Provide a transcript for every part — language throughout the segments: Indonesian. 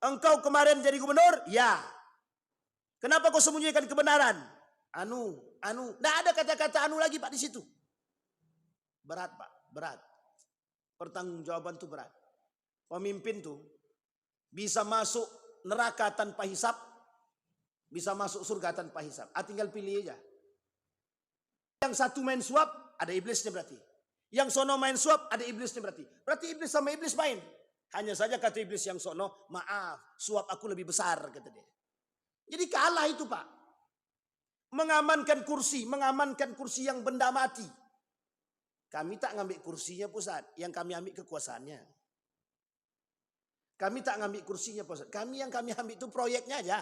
Engkau kemarin jadi gubernur? Ya. Kenapa kau sembunyikan kebenaran? Anu. Tidak ada kata-kata anu lagi Pak di situ. Berat Pak, berat. Pertanggungjawaban itu berat. Pemimpin tuh bisa masuk neraka tanpa hisab, bisa masuk surga tanpa hisab. Tinggal pilih aja. Yang satu main suap, ada iblisnya berarti. Yang sono main suap, ada iblisnya berarti. Berarti iblis sama iblis main. Hanya saja kata iblis yang sono, maaf, suap aku lebih besar, kata dia. Jadi kalah itu Pak. Mengamankan kursi yang benda mati. Kami tak ngambil kursinya pusat, yang kami ambil kekuasaannya. Kami tak ngambil kursinya pusat, yang kami ambil itu proyeknya aja.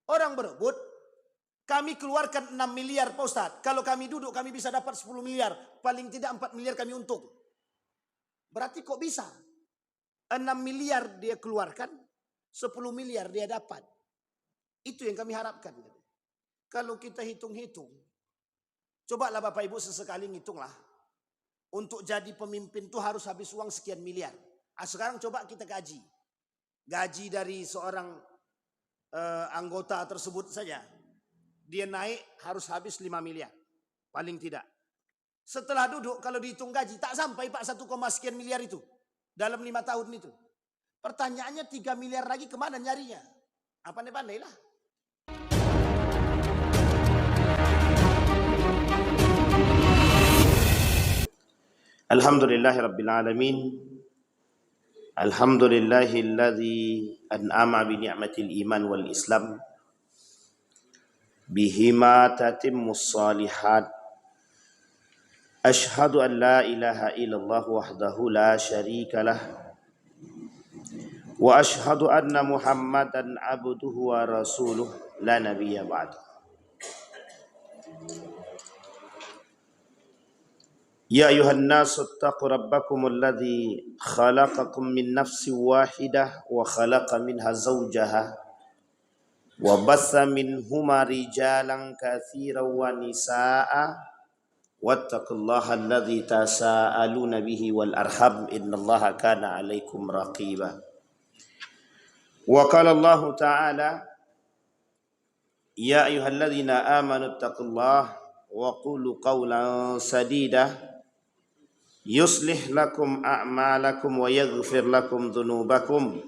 Orang berebut, kami keluarkan 6 miliar Pak Ustadz. Kalau kami duduk kami bisa dapat 10 miliar. Paling tidak 4 miliar kami untung. Berarti kok bisa? 6 miliar dia keluarkan, 10 miliar dia dapat. Itu yang kami harapkan. Kalau kita hitung-hitung, cobalah Bapak Ibu sesekali ngitunglah. Untuk jadi pemimpin itu harus habis uang sekian miliar. Sekarang coba kita gaji. Gaji dari seorang anggota tersebut saja. Dia naik harus habis 5 miliar. Paling tidak. Setelah duduk kalau dihitung gaji tak sampai Pak 1, sekian miliar itu. Dalam 5 tahun itu. Pertanyaannya 3 miliar lagi kemana nyarinya? Pandai-pandai lah. Alhamdulillahirabbil alamin. Alhamdulillahilladzi an'ama bi ni'matil iman wal islam. Bihima tatimmus salihat. Ashhadu an la ilaha illallah wahdahu la syarika lah. Wa ashhadu anna Muhammadan abduhu wa rasuluh la nabiyya ba'd. Ya ayuhan nasu attaqu rabbakumul ladzi khalaqakum min nafsin wahidah wa khalaqa minha zawjaha wa bassa minhuma rijalan katsiran wa nisaa'a wattaqullaha alladzi tasaaluna bihi wal arham innallaha kana 'alaikum raqiba. Wa qala Allah ta'ala ya ayyuhalladzina amanu taqullaha wa qulu qawlan sadida yuslih lakum a'malakum wa yaghfir lakum dhunubakum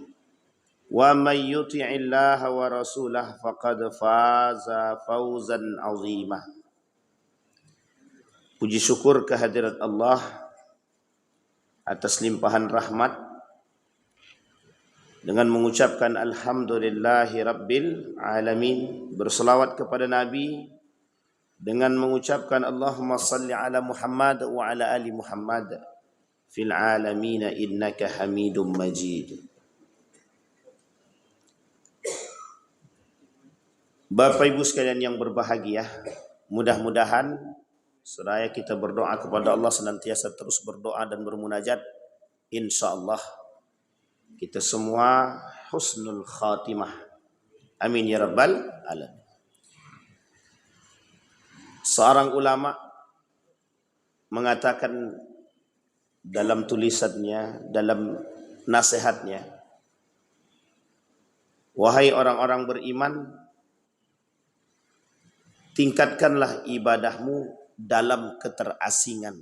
wa may yuti'illaha wa rasulahu faqad faza fawzan 'azima. Puji syukur kehadirat Allah atas limpahan rahmat dengan mengucapkan alhamdulillahi rabbil alamin, berselawat kepada Nabi dengan mengucapkan Allahumma salli ala Muhammad wa ala ali Muhammad fil alamin innaka hamidum majid. Bapak Ibu sekalian yang berbahagia, mudah-mudahan seraya kita berdoa kepada Allah senantiasa terus berdoa dan bermunajat, insyaallah kita semua husnul khatimah. Amin ya rabbal alamin. Seorang ulama mengatakan dalam tulisannya, dalam nasihatnya, wahai orang-orang beriman, tingkatkanlah ibadahmu dalam keterasingan.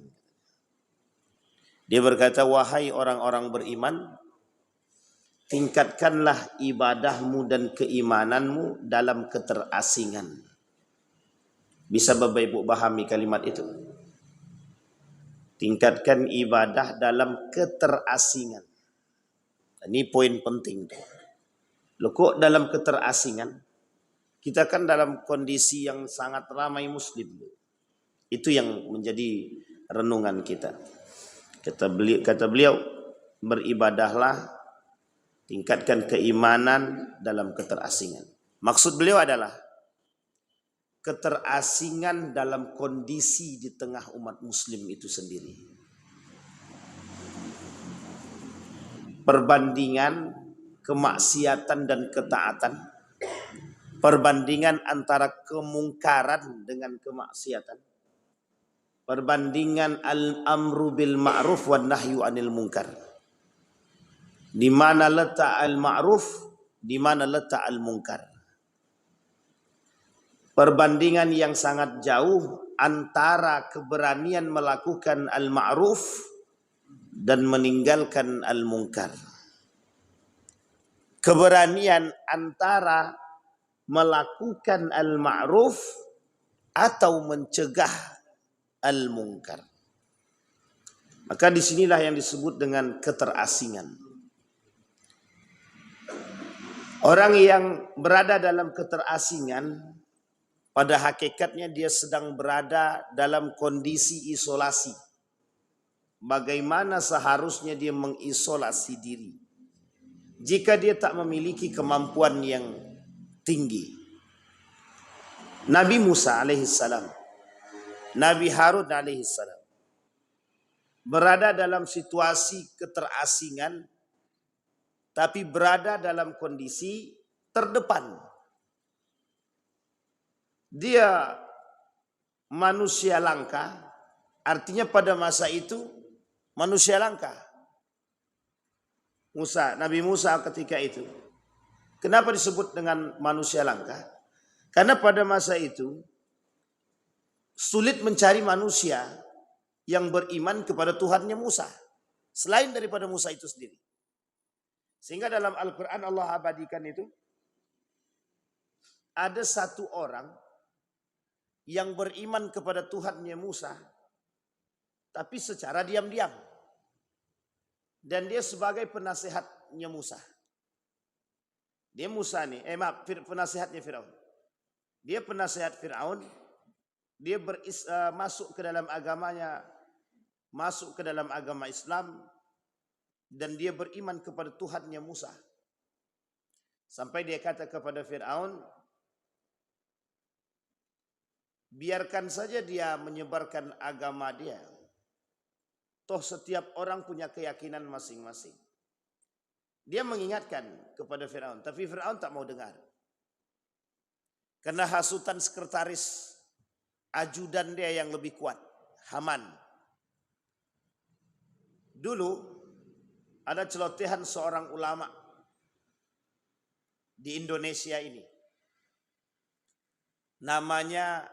Dia berkata, wahai orang-orang beriman, tingkatkanlah ibadahmu dan keimananmu dalam keterasingan. Bisa Bapak Ibu pahami kalimat itu? Tingkatkan ibadah dalam keterasingan. Ini poin penting. Loh kok dalam keterasingan? Kita kan dalam kondisi yang sangat ramai muslim. Itu yang menjadi renungan kita. Kata beliau, beribadahlah, tingkatkan keimanan dalam keterasingan. Maksud beliau adalah keterasingan dalam kondisi di tengah umat muslim itu sendiri. Perbandingan kemaksiatan dan ketaatan. Perbandingan antara kemungkaran dengan kemaksiatan. Perbandingan al-amru bil ma'ruf wan nahyu anil munkar. Di mana letak al-ma'ruf, di mana letak al-munkar. Perbandingan yang sangat jauh antara keberanian melakukan al-ma'ruf dan meninggalkan al-munkar. Keberanian antara melakukan al-ma'ruf atau mencegah al-munkar. Maka disinilah yang disebut dengan keterasingan. Orang yang berada dalam keterasingan, pada hakikatnya dia sedang berada dalam kondisi isolasi. Bagaimana seharusnya dia mengisolasi diri jika dia tak memiliki kemampuan yang tinggi. Nabi Musa alaihissalam, Nabi Harun alaihissalam berada dalam situasi keterasingan, tapi berada dalam kondisi terdepan. Dia manusia langka, artinya pada masa itu manusia langka. Nabi Musa ketika itu. Kenapa disebut dengan manusia langka? Karena pada masa itu sulit mencari manusia yang beriman kepada Tuhannya Musa, selain daripada Musa itu sendiri. Sehingga dalam Al-Quran Allah abadikan itu, ada satu orang yang beriman kepada Tuhannya Musa, tapi secara diam-diam. Dan dia sebagai penasehatnya Musa. Dia Musa nih, penasehatnya Firaun. Dia penasehat Firaun, dia masuk ke dalam agamanya, masuk ke dalam agama Islam, dan dia beriman kepada Tuhannya Musa. Sampai dia kata kepada Firaun, biarkan saja dia menyebarkan agama dia. Toh setiap orang punya keyakinan masing-masing. Dia mengingatkan kepada Firaun, tapi Firaun tak mau dengar. Karena hasutan sekretaris ajudan dia yang lebih kuat, Haman. Dulu ada celotehan seorang ulama di Indonesia ini. Namanya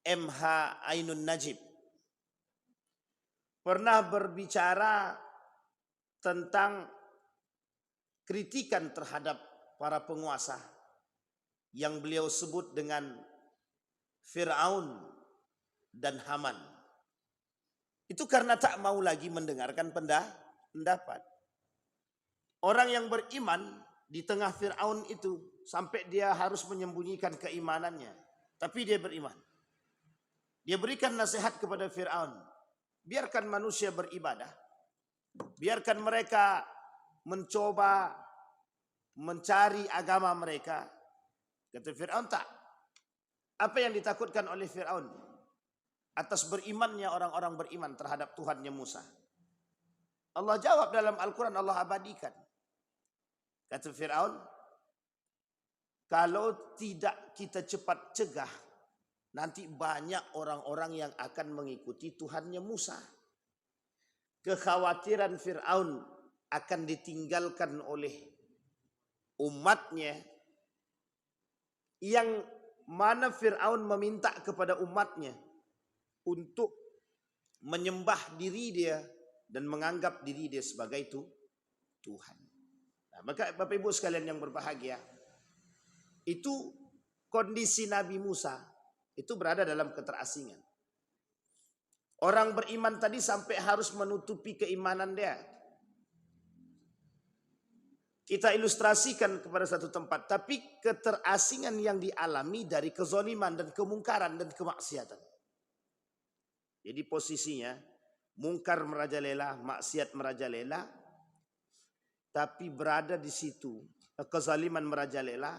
MH Ainun Najib. Pernah berbicara tentang kritikan terhadap para penguasa yang beliau sebut dengan Fir'aun dan Haman. Itu karena tak mau lagi mendengarkan pendapat. Orang yang beriman di tengah Fir'aun itu sampai dia harus menyembunyikan keimanannya. Tapi dia beriman. Dia berikan nasihat kepada Fir'aun. Biarkan manusia beribadah. Biarkan mereka mencoba mencari agama mereka. Kata Fir'aun tak. Apa yang ditakutkan oleh Fir'aun atas berimannya orang-orang beriman terhadap Tuhannya Musa? Allah jawab dalam Al-Quran, Allah abadikan. Kata Fir'aun, kalau tidak kita cepat cegah, nanti banyak orang-orang yang akan mengikuti Tuhannya Musa. Kekhawatiran Fir'aun akan ditinggalkan oleh umatnya, yang mana Fir'aun meminta kepada umatnya untuk menyembah diri dia dan menganggap diri dia sebagai Tuhan. Nah, maka Bapak Ibu sekalian yang berbahagia, itu kondisi Nabi Musa itu berada dalam keterasingan. Orang beriman tadi sampai harus menutupi keimanan dia. Kita ilustrasikan kepada satu tempat, tapi keterasingan yang dialami dari kezaliman dan kemungkaran dan kemaksiatan. Jadi posisinya mungkar merajalela, maksiat merajalela, tapi berada di situ kezaliman merajalela,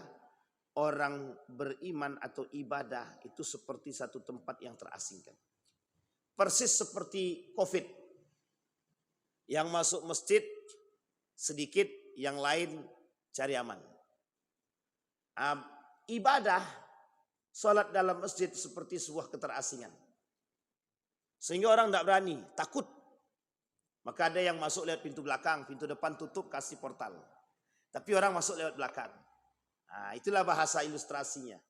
orang beriman atau ibadah itu seperti satu tempat yang terasingkan. Persis seperti COVID. Yang masuk masjid sedikit, yang lain cari aman. Ibadah, sholat dalam masjid seperti sebuah keterasingan. Sehingga orang tidak berani, takut. Maka ada yang masuk lewat pintu belakang, pintu depan tutup, kasih portal. Tapi orang masuk lewat belakang. Nah, itulah bahasa ilustrasinya.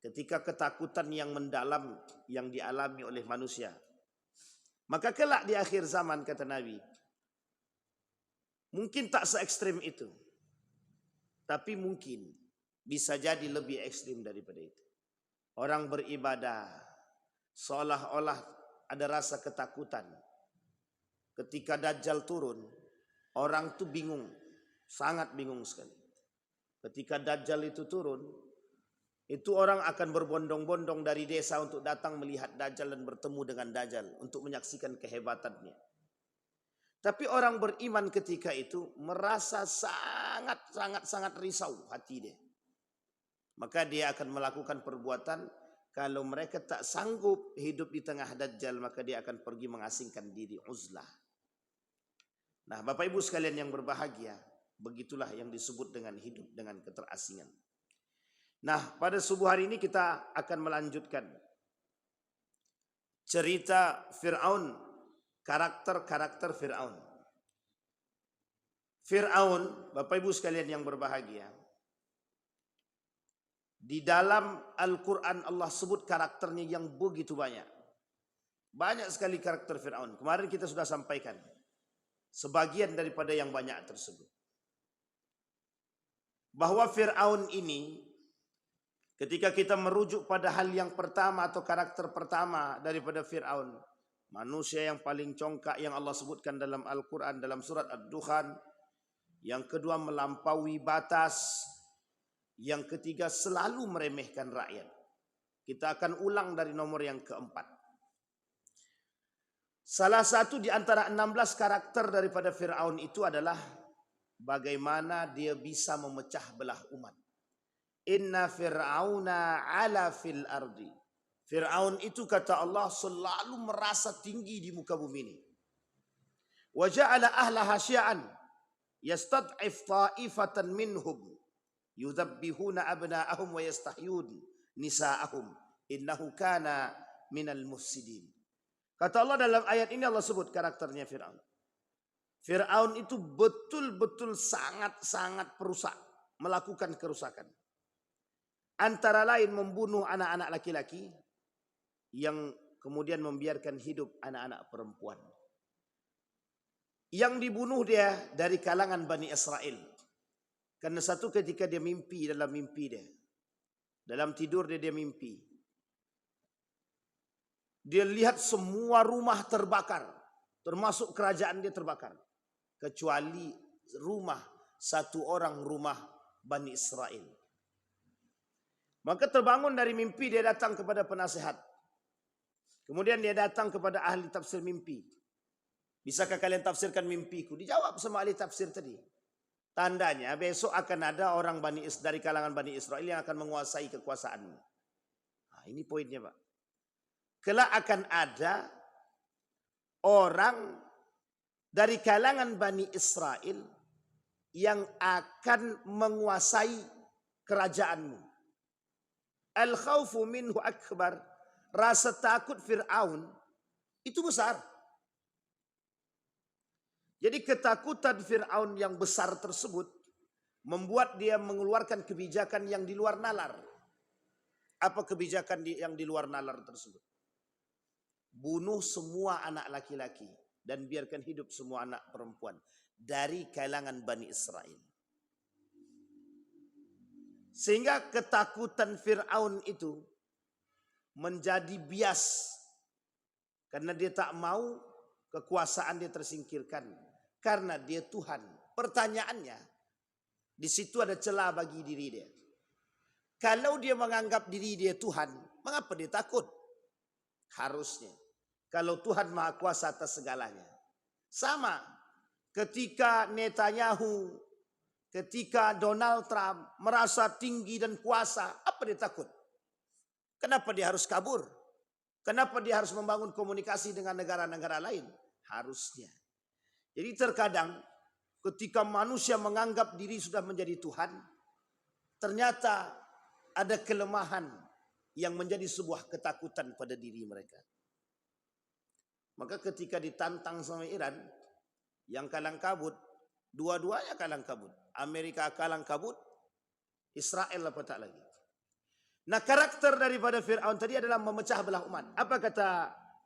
Ketika ketakutan yang mendalam yang dialami oleh manusia. Maka kelak di akhir zaman, kata Nabi, mungkin tak se ekstrim itu. Tapi mungkin bisa jadi lebih ekstrim daripada itu. Orang beribadah seolah-olah ada rasa ketakutan. Ketika Dajjal turun, orang tuh bingung, sangat bingung sekali. Ketika Dajjal itu turun, itu orang akan berbondong-bondong dari desa untuk datang melihat Dajjal dan bertemu dengan Dajjal untuk menyaksikan kehebatannya. Tapi orang beriman ketika itu merasa sangat risau hati dia. Maka dia akan melakukan perbuatan, kalau mereka tak sanggup hidup di tengah Dajjal, maka dia akan pergi mengasingkan diri, uzlah. Nah, Bapak Ibu sekalian yang berbahagia, begitulah yang disebut dengan hidup dengan keterasingan. Nah, pada subuh hari ini kita akan melanjutkan cerita Fir'aun, karakter-karakter Fir'aun. Fir'aun, Bapak Ibu sekalian yang berbahagia, di dalam Al-Quran Allah sebut karakternya yang begitu banyak. Banyak sekali karakter Fir'aun. Kemarin kita sudah sampaikan sebagian daripada yang banyak tersebut. Bahwa Fir'aun ini, ketika kita merujuk pada hal yang pertama atau karakter pertama daripada Fir'aun, manusia yang paling congkak yang Allah sebutkan dalam Al-Quran dalam surat Ad-Dukhan. Yang kedua melampaui batas. Yang ketiga selalu meremehkan rakyat. Kita akan ulang dari nomor yang keempat. Salah satu di antara 16 karakter daripada Fir'aun itu adalah bagaimana dia bisa memecah belah umat. Inna fir'auna ala fil ardi. Fir'aun itu kata Allah selalu merasa tinggi di muka bumi ini. Wa ja'ala ahlaha syi'an yastad'if ta'ifatan minhum yudhabbihuna abna'ahum wa yastahyun nisa'ahum innahu kana minal mufsidin. Kata Allah dalam ayat ini Allah sebut karakternya Fir'aun. Fir'aun itu betul-betul sangat-sangat perusak, melakukan kerusakan. Antara lain membunuh anak-anak laki-laki yang kemudian membiarkan hidup anak-anak perempuan. Yang dibunuh dia dari kalangan Bani Israel. Karena satu ketika dia mimpi dalam mimpi dia. Dalam tidur dia mimpi. Dia lihat semua rumah terbakar. Termasuk kerajaan dia terbakar. Kecuali rumah satu orang, rumah Bani Israel. Maka terbangun dari mimpi, dia datang kepada penasehat. Kemudian dia datang kepada ahli tafsir mimpi. Bisakah kalian tafsirkan mimpiku? Dijawab sama ahli tafsir tadi. Tandanya besok akan ada orang dari kalangan Bani Israel yang akan menguasai kekuasaanmu. Nah, ini poinnya, Pak. Kelak akan ada orang dari kalangan Bani Israel yang akan menguasai kerajaanmu. Al-khawfu minhu akbar. Rasa takut Fir'aun itu besar. Jadi ketakutan Fir'aun yang besar tersebut membuat dia mengeluarkan kebijakan yang di luar nalar. Apa kebijakan yang di luar nalar tersebut? Bunuh semua anak laki-laki dan biarkan hidup semua anak perempuan dari kalangan Bani Israel. Sehingga ketakutan Fir'aun itu menjadi bias. Karena dia tak mau kekuasaan dia tersingkirkan. Karena dia Tuhan. Pertanyaannya, di situ ada celah bagi diri dia. Kalau dia menganggap diri dia Tuhan, mengapa dia takut? Harusnya. Kalau Tuhan Maha Kuasa atas segalanya. Sama ketika Netanyahu, ketika Donald Trump merasa tinggi dan kuasa, apa dia takut? Kenapa dia harus kabur? Kenapa dia harus membangun komunikasi dengan negara-negara lain? Harusnya. Jadi terkadang ketika manusia menganggap diri sudah menjadi Tuhan, ternyata ada kelemahan yang menjadi sebuah ketakutan pada diri mereka. Maka ketika ditantang sama Iran, yang kalang kabut, dua-duanya kalang kabut. Amerika kalang kabut, Israel apa tak lagi. Nah, karakter daripada Fir'aun tadi adalah memecah belah umat. Apa kata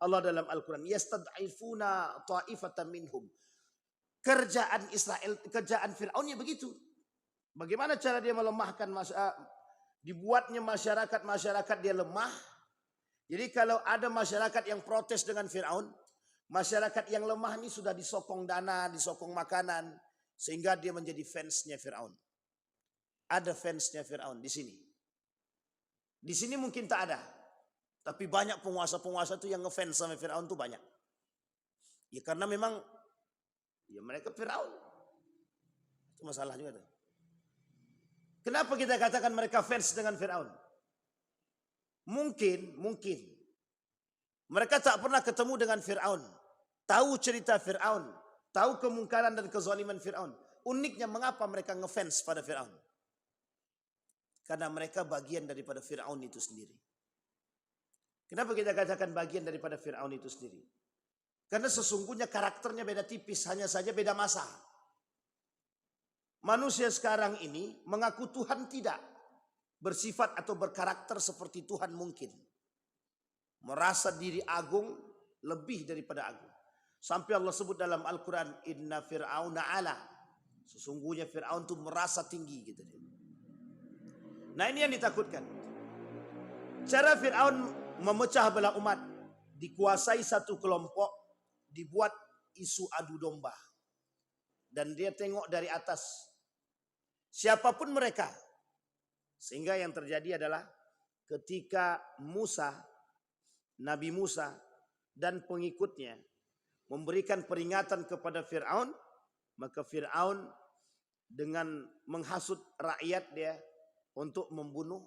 Allah dalam Al-Quran? Yastad'ifuna ta'ifatan minhum. Kerjaan Israel, kerjaan Fir'aunnya begitu. Bagaimana cara dia melemahkan dibuatnya masyarakat dia lemah. Jadi kalau ada masyarakat yang protes dengan Fir'aun, masyarakat yang lemah ini sudah disokong dana, disokong makanan, sehingga dia menjadi fansnya Fir'aun. Ada fansnya Fir'aun di sini. Di sini mungkin tak ada. Tapi banyak penguasa-penguasa itu yang ngefans sama Fir'aun itu banyak. Ya karena memang ya mereka Fir'aun. Itu masalah juga tuh. Kenapa kita katakan mereka fans dengan Fir'aun? Mungkin mereka tak pernah ketemu dengan Fir'aun, tahu cerita Fir'aun, tahu kemungkaran dan kezaliman Fir'aun. Uniknya mengapa mereka ngefans pada Fir'aun? Karena mereka bagian daripada Fir'aun itu sendiri. Kenapa kita katakan bagian daripada Fir'aun itu sendiri? Karena sesungguhnya karakternya beda tipis, hanya saja beda masa. Manusia sekarang ini mengaku Tuhan tidak. Bersifat atau berkarakter seperti Tuhan mungkin. Merasa diri agung lebih daripada agung. Sampai Allah sebut dalam Al-Quran, Inna Fir'auna ala. Sesungguhnya Fir'aun itu merasa tinggi gitu. Nah ini yang ditakutkan. Cara Fir'aun memecah belah umat. Dikuasai satu kelompok. Dibuat isu adu domba. Dan dia tengok dari atas. Siapapun mereka. Sehingga yang terjadi adalah ketika Nabi Musa dan pengikutnya memberikan peringatan kepada Fir'aun, maka Fir'aun dengan menghasut rakyat dia untuk membunuh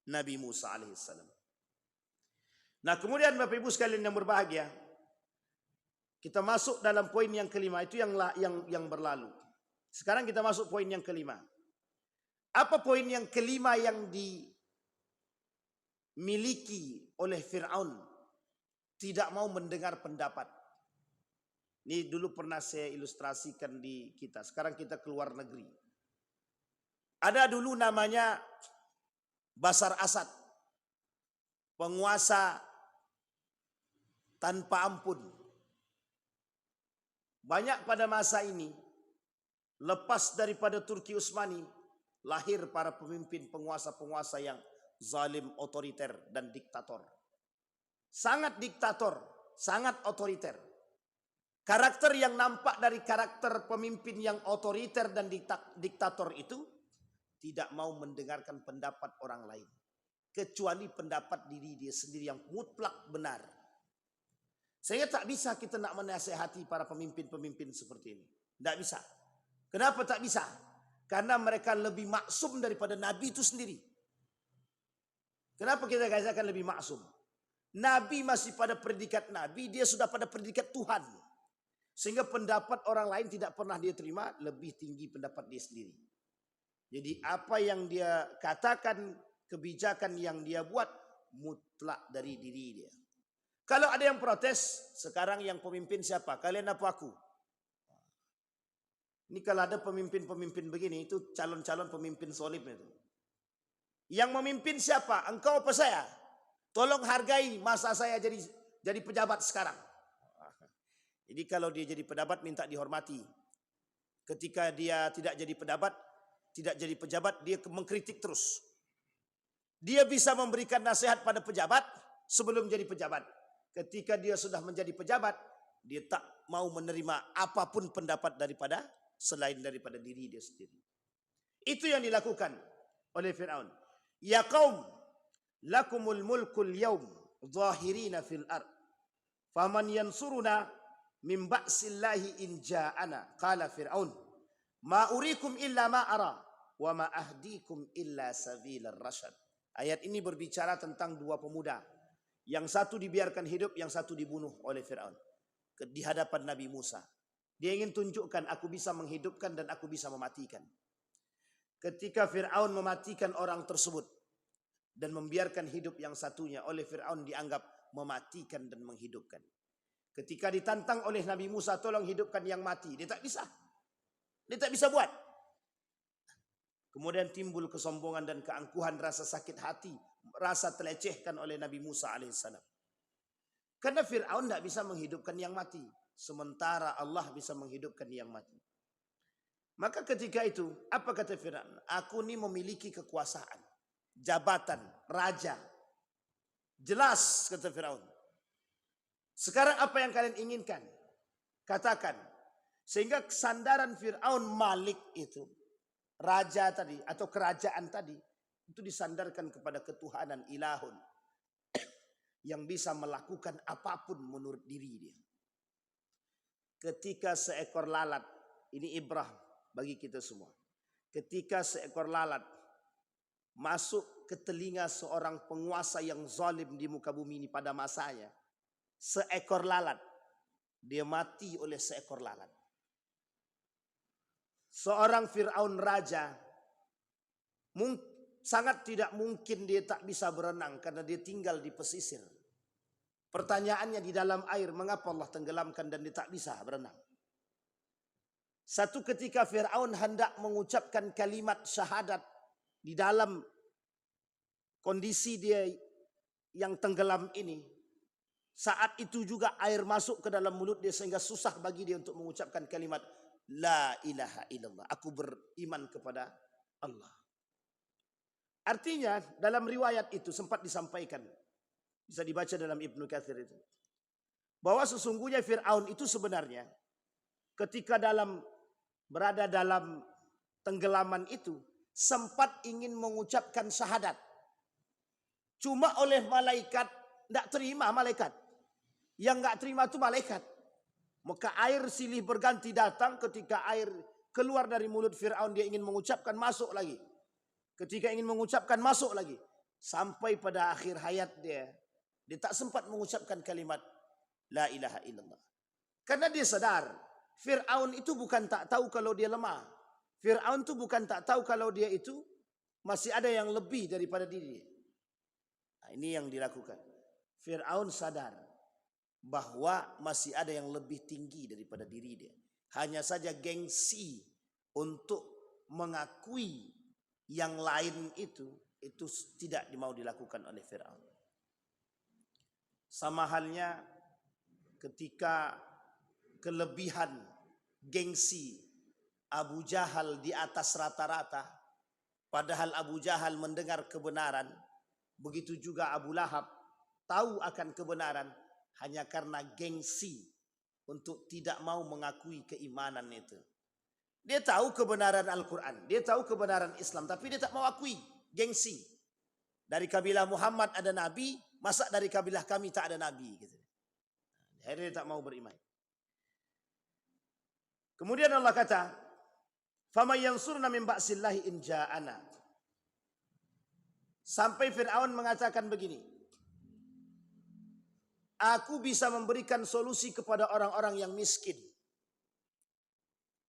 Nabi Musa alaihissalam. Nah kemudian Bapak Ibu sekalian yang berbahagia, kita masuk dalam poin yang kelima, itu yang berlalu. Sekarang kita masuk poin yang kelima. Apa poin yang kelima yang dimiliki oleh Fir'aun? Tidak mau mendengar pendapat. Ini dulu pernah saya ilustrasikan di kita. Sekarang kita keluar negeri. Ada dulu namanya Bashar Assad. Penguasa tanpa ampun. Banyak pada masa ini, lepas daripada Turki Utsmani, lahir para pemimpin penguasa-penguasa yang zalim, otoriter, dan diktator. Sangat diktator, sangat otoriter. Karakter yang nampak dari karakter pemimpin yang otoriter dan diktator itu tidak mau mendengarkan pendapat orang lain. Kecuali pendapat diri dia sendiri yang mutlak benar. Sehingga tak bisa kita nak menasihati para pemimpin-pemimpin seperti ini. Tidak bisa. Kenapa tak bisa? Karena mereka lebih maksum daripada Nabi itu sendiri. Kenapa kita katakan lebih maksum? Nabi masih pada predikat Nabi, dia sudah pada predikat Tuhan. Sehingga pendapat orang lain tidak pernah dia terima, lebih tinggi pendapat dia sendiri. Jadi apa yang dia katakan, kebijakan yang dia buat, mutlak dari diri dia. Kalau ada yang protes, sekarang yang pemimpin siapa? Kalian apa aku? Ini kalau ada pemimpin-pemimpin begini, itu calon-calon pemimpin solid itu. Yang memimpin siapa? Engkau apa saya? Tolong hargai masa saya jadi pejabat sekarang. Jadi kalau dia jadi pejabat minta dihormati. Ketika dia tidak jadi pejabat, dia mengkritik terus. Dia bisa memberikan nasihat pada pejabat sebelum jadi pejabat. Ketika dia sudah menjadi pejabat, dia tak mau menerima apapun pendapat selain daripada diri dia sendiri. Itu yang dilakukan oleh Fir'aun. Ya qaum, lakumul mulkul yawm, zahirina fil ard. Faman yansuruna min ba'sillahi in ja'ana. Qala Fir'aun, ma urikum illa ma ara, wa ma ahdikum illa sabilar rasyad. Ayat ini berbicara tentang dua pemuda. Yang satu dibiarkan hidup, yang satu dibunuh oleh Fir'aun. Di hadapan Nabi Musa. Dia ingin tunjukkan aku bisa menghidupkan dan aku bisa mematikan. Ketika Fir'aun mematikan orang tersebut dan membiarkan hidup yang satunya, oleh Fir'aun dianggap mematikan dan menghidupkan. Ketika ditantang oleh Nabi Musa, tolong hidupkan yang mati, dia tak bisa. Dia tak bisa buat. Kemudian timbul kesombongan dan keangkuhan, rasa sakit hati, rasa telecehkan oleh Nabi Musa alaihissalam. Karena Fir'aun tidak bisa menghidupkan yang mati, sementara Allah bisa menghidupkan yang mati. Maka ketika itu, apa kata Fir'aun? Aku ini memiliki kekuasaan, jabatan, raja. Jelas kata Fir'aun. Sekarang apa yang kalian inginkan? Katakan. Sehingga sandaran Fir'aun Malik itu, raja tadi atau kerajaan tadi, itu disandarkan kepada ketuhanan ilahun yang bisa melakukan apapun menurut diri dia. Ketika seekor lalat, ini ibrah bagi kita semua. Ketika seekor lalat masuk ke telinga seorang penguasa yang zalim di muka bumi ini pada masanya, seekor lalat, dia mati oleh seekor lalat. Seorang Fir'aun raja, sangat tidak mungkin dia tak bisa berenang karena dia tinggal di pesisir. Pertanyaannya di dalam air, mengapa Allah tenggelamkan dan dia tak bisa berenang? Satu ketika Fir'aun hendak mengucapkan kalimat syahadat di dalam kondisi dia yang tenggelam ini. Saat itu juga air masuk ke dalam mulut dia sehingga susah bagi dia untuk mengucapkan kalimat La ilaha illallah. Aku beriman kepada Allah. Artinya dalam riwayat itu sempat disampaikan. Bisa dibaca dalam Ibnu Katsir itu. Bahwa sesungguhnya Fir'aun itu sebenarnya ketika berada dalam tenggelaman itu sempat ingin mengucapkan syahadat. Cuma oleh malaikat tidak terima malaikat. Yang nggak terima itu malaikat. Maka air silih berganti datang, ketika air keluar dari mulut Fir'aun dia ingin mengucapkan, masuk lagi. Ketika ingin mengucapkan, masuk lagi. Sampai pada akhir hayat dia tak sempat mengucapkan kalimat La ilaha illallah. Karena dia sadar, Fir'aun itu bukan tak tahu kalau dia lemah. Fir'aun itu bukan tak tahu kalau dia itu masih ada yang lebih daripada diri. Nah, ini yang dilakukan. Fir'aun sadar bahwa masih ada yang lebih tinggi daripada diri dia. Hanya saja gengsi untuk mengakui yang lain itu tidak mau dilakukan oleh Fir'aun. Sama halnya ketika kelebihan gengsi Abu Jahal di atas rata-rata, padahal Abu Jahal mendengar kebenaran, begitu juga Abu Lahab tahu akan kebenaran, hanya karena gengsi untuk tidak mau mengakui keimanan itu. Dia tahu kebenaran Al-Quran, dia tahu kebenaran Islam, tapi dia tak mau akui, gengsi. Dari kabilah Muhammad ada Nabi, masa dari kabilah kami tak ada Nabi? Gitu. Akhirnya dia tak mau beriman. Kemudian Allah kata, فَمَنْ يَنْصُرْنَا مِنْ بَأْسِ اللَّهِ إِنْ جَاءَنَا. Sampai Fir'aun mengatakan begini, aku bisa memberikan solusi kepada orang-orang yang miskin.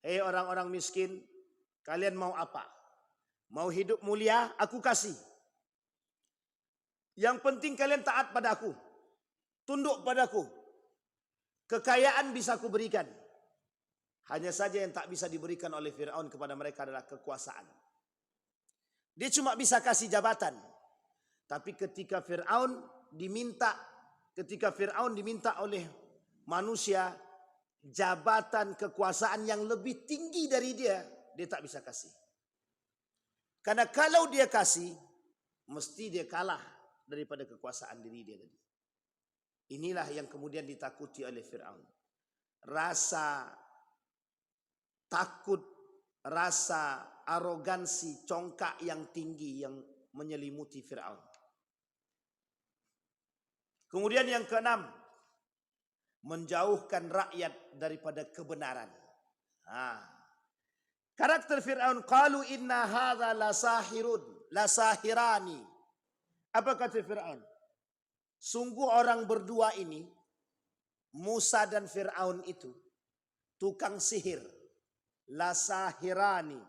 Hei orang-orang miskin, kalian mau apa? Mau hidup mulia? Aku kasih. Yang penting kalian taat padaku, tunduk padaku. Kekayaan bisa aku berikan. Hanya saja yang tak bisa diberikan oleh Fir'aun kepada mereka adalah kekuasaan. Dia cuma bisa kasih jabatan. Tapi ketika Fir'aun diminta oleh manusia jabatan kekuasaan yang lebih tinggi dari dia tak bisa kasih. Karena kalau dia kasih, mesti dia kalah daripada kekuasaan diri dia tadi. Inilah yang kemudian ditakuti oleh Fir'aun. Rasa takut, rasa arogansi, congkak yang tinggi yang menyelimuti Fir'aun. Kemudian yang keenam, menjauhkan rakyat daripada kebenaran. Karakter Fir'aun, qalu inna hadza lasahirani. Apa kata Fir'aun? Sungguh orang berdua ini, Musa dan Fir'aun itu, tukang sihir. Lasahirani.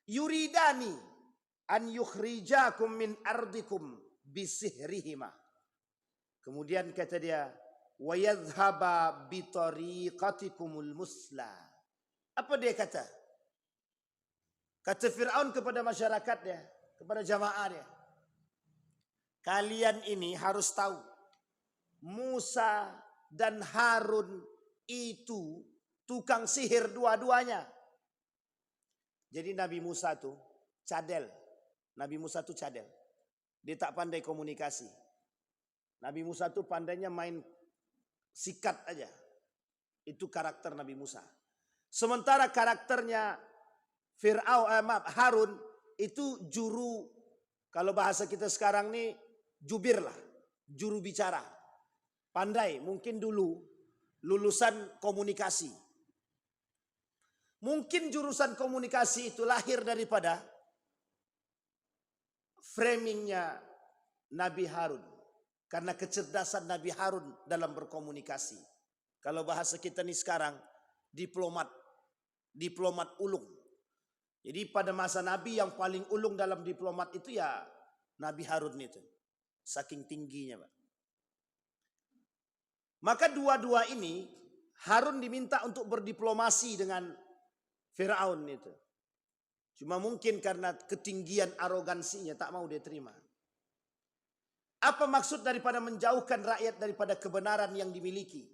Yuridani an yukhrijakum min ardikum bisihrihima. Kemudian kata dia, wa yadhhaba bi tariqatikumul musla. Apa dia kata? Kata Fir'aun kepada masyarakatnya, kepada jamaah dia, kalian ini harus tahu, Musa dan Harun itu tukang sihir dua-duanya. Jadi Nabi Musa tuh cadel. Nabi Musa tuh cadel. Dia tak pandai komunikasi. Nabi Musa tuh pandainya main sikat aja. Itu karakter Nabi Musa. Sementara karakternya Harun itu juru, kalau bahasa kita sekarang nih jubir lah, juru bicara. Pandai, mungkin dulu lulusan komunikasi. Mungkin jurusan komunikasi itu lahir daripada framingnya Nabi Harun. Karena kecerdasan Nabi Harun dalam berkomunikasi. Kalau bahasa kita nih sekarang, diplomat ulung. Jadi pada masa Nabi yang paling ulung dalam diplomat itu ya Nabi Harun itu. Saking tingginya, Pak. Maka dua-dua ini Harun diminta untuk berdiplomasi dengan Fir'aun itu. Cuma mungkin karena ketinggian arogansinya tak mau dia terima. Apa maksud daripada menjauhkan rakyat daripada kebenaran yang dimiliki?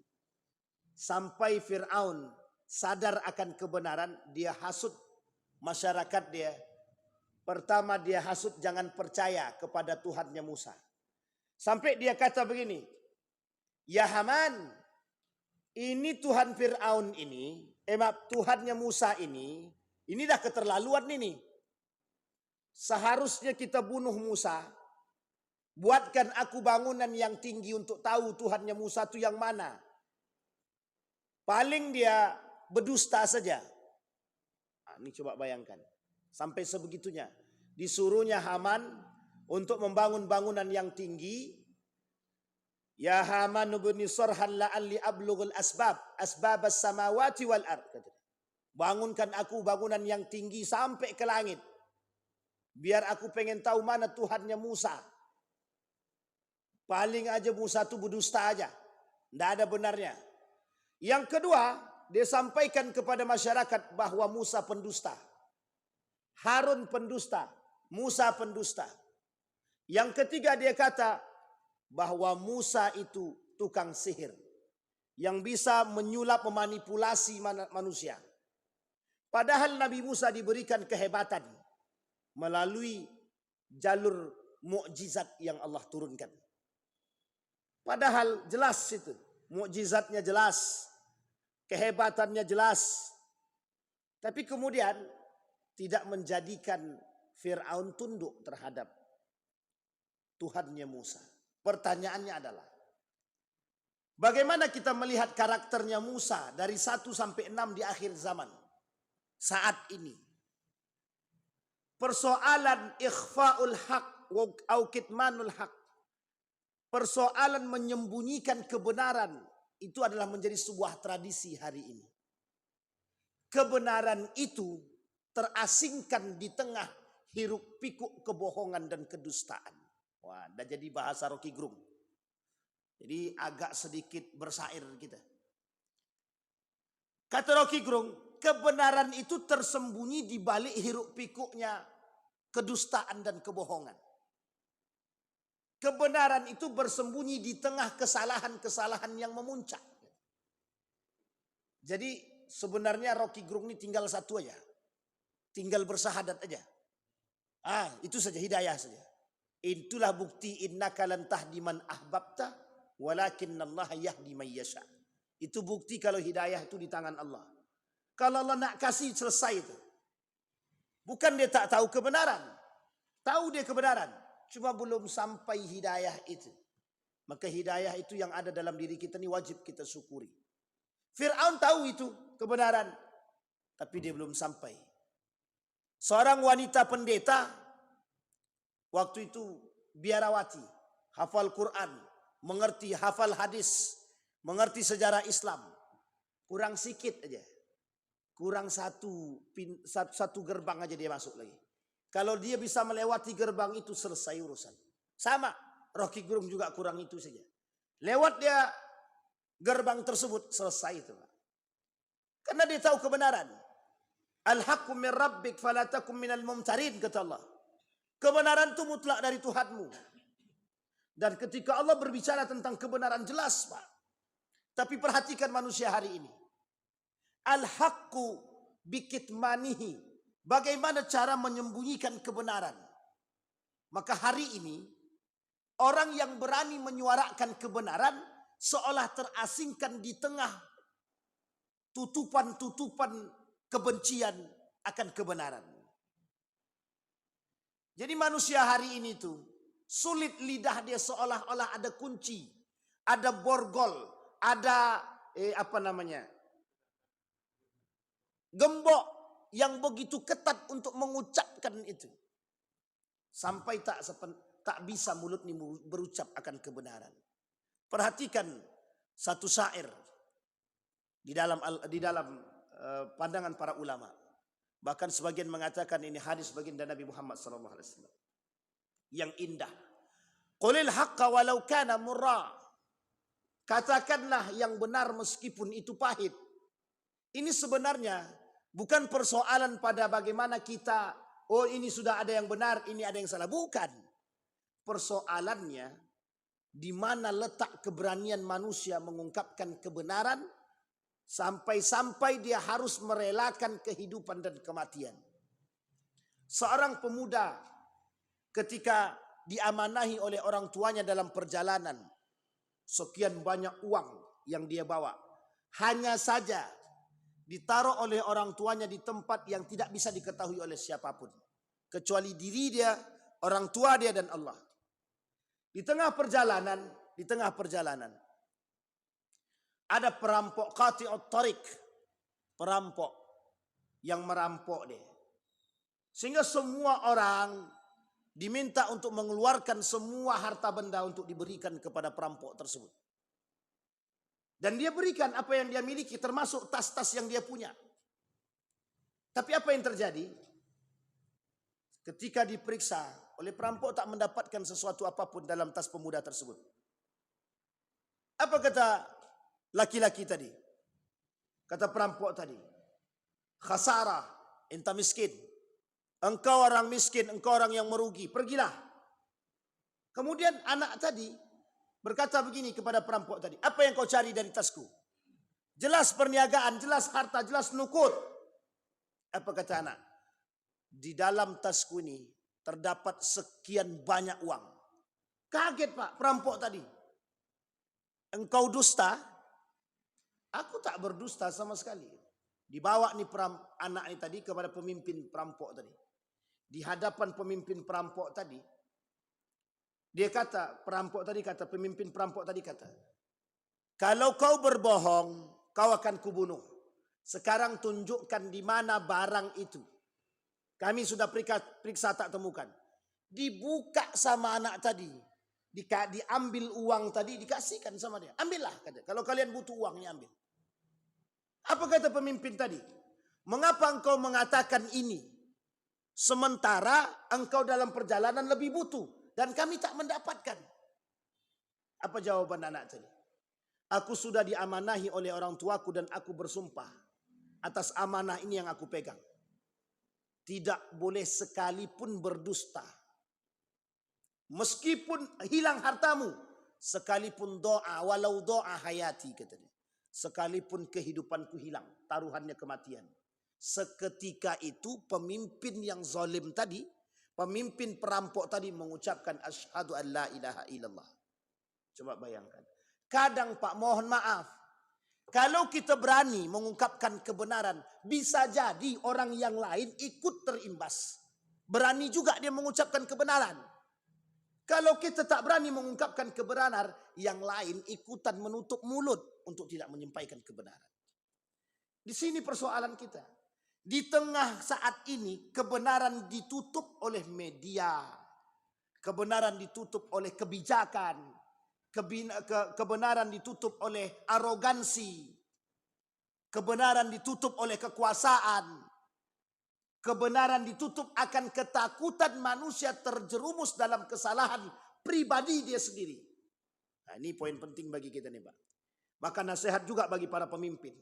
Sampai Fir'aun sadar akan kebenaran, dia hasut masyarakat dia. Pertama dia hasut jangan percaya kepada Tuhannya Musa. Sampai dia kata begini, ya Haman, ini Tuhan Fir'aun ini, Tuhannya Musa ini dah keterlaluan ini. Seharusnya kita bunuh Musa, buatkan aku bangunan yang tinggi untuk tahu Tuhannya Musa itu yang mana. Paling dia berdusta saja. Ini coba bayangkan. Sampai sebegitunya. Disuruhnya Haman untuk membangun bangunan yang tinggi. Ya Haman ibni sarhan la'alli ablughul asbab as-samawati wal ard. Bangunkan aku bangunan yang tinggi sampai ke langit. Biar aku pengen tahu mana Tuhannya Musa. Paling aja Musa itu berdusta aja. Tidak ada benarnya. Yang kedua, dia sampaikan kepada masyarakat bahwa Musa pendusta. Harun pendusta. Musa pendusta. Yang ketiga dia kata bahwa Musa itu tukang sihir. Yang bisa menyulap, memanipulasi manusia. Padahal Nabi Musa diberikan kehebatan melalui jalur mukjizat yang Allah turunkan. Padahal jelas itu. Mukjizatnya jelas. Kehebatannya jelas. Tapi kemudian tidak menjadikan Fir'aun tunduk terhadap Tuhannya Musa. Pertanyaannya adalah, bagaimana kita melihat karakternya Musa dari 1 sampai 6 di akhir zaman? Saat ini. Persoalan ikhfa'ul haq au kitmanul haq. Persoalan menyembunyikan kebenaran itu adalah menjadi sebuah tradisi hari ini. Kebenaran itu terasingkan di tengah hiruk pikuk kebohongan dan kedustaan. Wah, dah jadi bahasa Rocky Gerung. Jadi agak sedikit bersair kita. Kata Rocky Gerung, kebenaran itu tersembunyi di balik hiruk pikuknya kedustaan dan kebohongan. Kebenaran itu bersembunyi di tengah kesalahan-kesalahan yang memuncak. Jadi sebenarnya Rocky Gerung ini tinggal satu aja. Tinggal bersahadat aja. Itu saja, hidayah saja. Itulah bukti innaka lan tahdi man ahbabta walakinallaha yahdi man yasha. Itu bukti kalau hidayah itu di tangan Allah. Kalau Allah nak kasih, selesai itu. Bukan dia tak tahu kebenaran. Tahu dia kebenaran. Cuma belum sampai hidayah itu. Maka hidayah itu yang ada dalam diri kita ini wajib kita syukuri. Fir'aun tahu itu kebenaran. Tapi dia belum sampai. Seorang wanita pendeta. Waktu itu biarawati. Hafal Quran. Mengerti hafal hadis. Mengerti sejarah Islam. Kurang sikit aja. Kurang satu gerbang aja dia masuk lagi. Kalau dia bisa melewati gerbang itu selesai urusan. Sama, Rocky Gerung juga kurang itu saja. Lewat dia gerbang tersebut, selesai itu, Pak. Karena dia tahu kebenaran. Al-haqqu min rabbik fala takum minal mumtarin, kata Allah. Kebenaran itu mutlak dari Tuhanmu. Dan ketika Allah berbicara tentang kebenaran jelas, Pak. Tapi perhatikan manusia hari ini. Al-haqqu bikitmanihi. Bagaimana cara menyembunyikan kebenaran? Maka hari ini orang yang berani menyuarakan kebenaran seolah terasingkan di tengah tutupan-tutupan kebencian akan kebenaran. Jadi manusia hari ini tuh sulit lidah dia, seolah-olah ada kunci, ada borgol, ada gembok yang begitu ketat untuk mengucapkan itu. Sampai tak bisa mulut ini berucap akan kebenaran. Perhatikan satu syair di dalam pandangan para ulama. Bahkan sebagian mengatakan ini hadis baginda Nabi Muhammad SAW yang indah. Qulil haqqa walau kana murra. Katakanlah yang benar meskipun itu pahit. Ini sebenarnya bukan persoalan pada bagaimana kita, oh ini sudah ada yang benar, ini ada yang salah. Bukan. Persoalannya di mana letak keberanian manusia mengungkapkan kebenaran sampai-sampai dia harus merelakan kehidupan dan kematian. Seorang pemuda ketika diamanahi oleh orang tuanya dalam perjalanan, sekian banyak uang yang dia bawa, hanya saja ditaruh oleh orang tuanya di tempat yang tidak bisa diketahui oleh siapapun kecuali diri dia, orang tua dia, dan Allah. Di tengah perjalanan ada perampok qati'ut tariq, perampok yang merampok dia. Sehingga semua orang diminta untuk mengeluarkan semua harta benda untuk diberikan kepada perampok tersebut. Dan dia berikan apa yang dia miliki, termasuk tas-tas yang dia punya. Tapi apa yang terjadi? Ketika diperiksa oleh perampok, tak mendapatkan sesuatu apapun dalam tas pemuda tersebut. Apa kata laki-laki tadi? Kata perampok tadi, khasarah, enta miskin. Engkau orang miskin, engkau orang yang merugi, pergilah. Kemudian anak tadi berkata begini kepada perampok tadi, apa yang kau cari dari tasku? Jelas perniagaan, jelas harta, jelas nukut. Apa kata anak? Di dalam tasku ini terdapat sekian banyak uang. Kaget Pak perampok tadi. Engkau dusta? Aku tak berdusta sama sekali. Dibawa nih anak ini tadi kepada pemimpin perampok tadi. Di hadapan pemimpin perampok tadi, pemimpin perampok tadi kata, kalau kau berbohong, kau akan kubunuh. Sekarang tunjukkan di mana barang itu. Kami sudah periksa tak temukan. Dibuka sama anak tadi. Diambil uang tadi, dikasihkan sama dia. Ambillah, kata. Kalau kalian butuh uangnya, ambil. Apa kata pemimpin tadi? Mengapa engkau mengatakan ini? Sementara engkau dalam perjalanan lebih butuh. Dan kami tak mendapatkan. Apa jawaban anak tadi? Aku sudah diamanahi oleh orang tuaku dan aku bersumpah atas amanah ini yang aku pegang. Tidak boleh sekalipun berdusta. Meskipun hilang hartamu, sekalipun doa, walau doa hayati, katanya. Sekalipun kehidupanku hilang, taruhannya kematian. Seketika itu pemimpin yang zalim tadi, pemimpin perampok tadi mengucapkan asyhadu an la ilaha illallah. Coba bayangkan. Kadang Pak, mohon maaf, kalau kita berani mengungkapkan kebenaran, bisa jadi orang yang lain ikut terimbas. Berani juga dia mengucapkan kebenaran. Kalau kita tak berani mengungkapkan kebenaran, yang lain ikutan menutup mulut untuk tidak menyampaikan kebenaran. Di sini persoalan kita. Di tengah saat ini kebenaran ditutup oleh media. Kebenaran ditutup oleh kebijakan. Kebenaran ditutup oleh arogansi. Kebenaran ditutup oleh kekuasaan. Kebenaran ditutup akan ketakutan manusia terjerumus dalam kesalahan pribadi dia sendiri. Nah, ini poin penting bagi kita nih Pak. Maka nasihat juga bagi para pemimpin.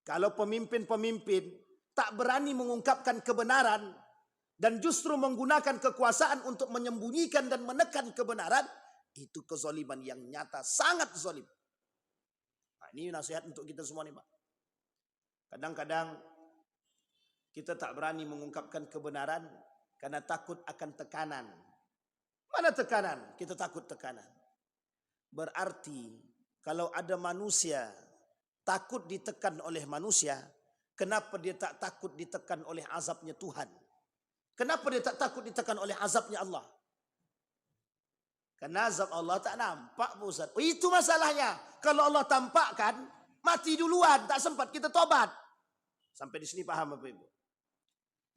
Kalau pemimpin-pemimpin tak berani mengungkapkan kebenaran dan justru menggunakan kekuasaan untuk menyembunyikan dan menekan kebenaran, itu kezaliman yang nyata, sangat zalim. Nah, ini nasihat untuk kita semua nih Pak. Kadang-kadang kita tak berani mengungkapkan kebenaran karena takut akan tekanan. Mana tekanan? Kita takut tekanan. Berarti kalau ada manusia takut ditekan oleh manusia, kenapa dia tak takut ditekan oleh azabnya Tuhan? Kenapa dia tak takut ditekan oleh azabnya Allah? Karena azab Allah tak nampak, Pak Ustaz. Oh, itu masalahnya. Kalau Allah tampakkan, mati duluan, tak sempat kita tobat. Sampai di sini paham Bapak Ibu?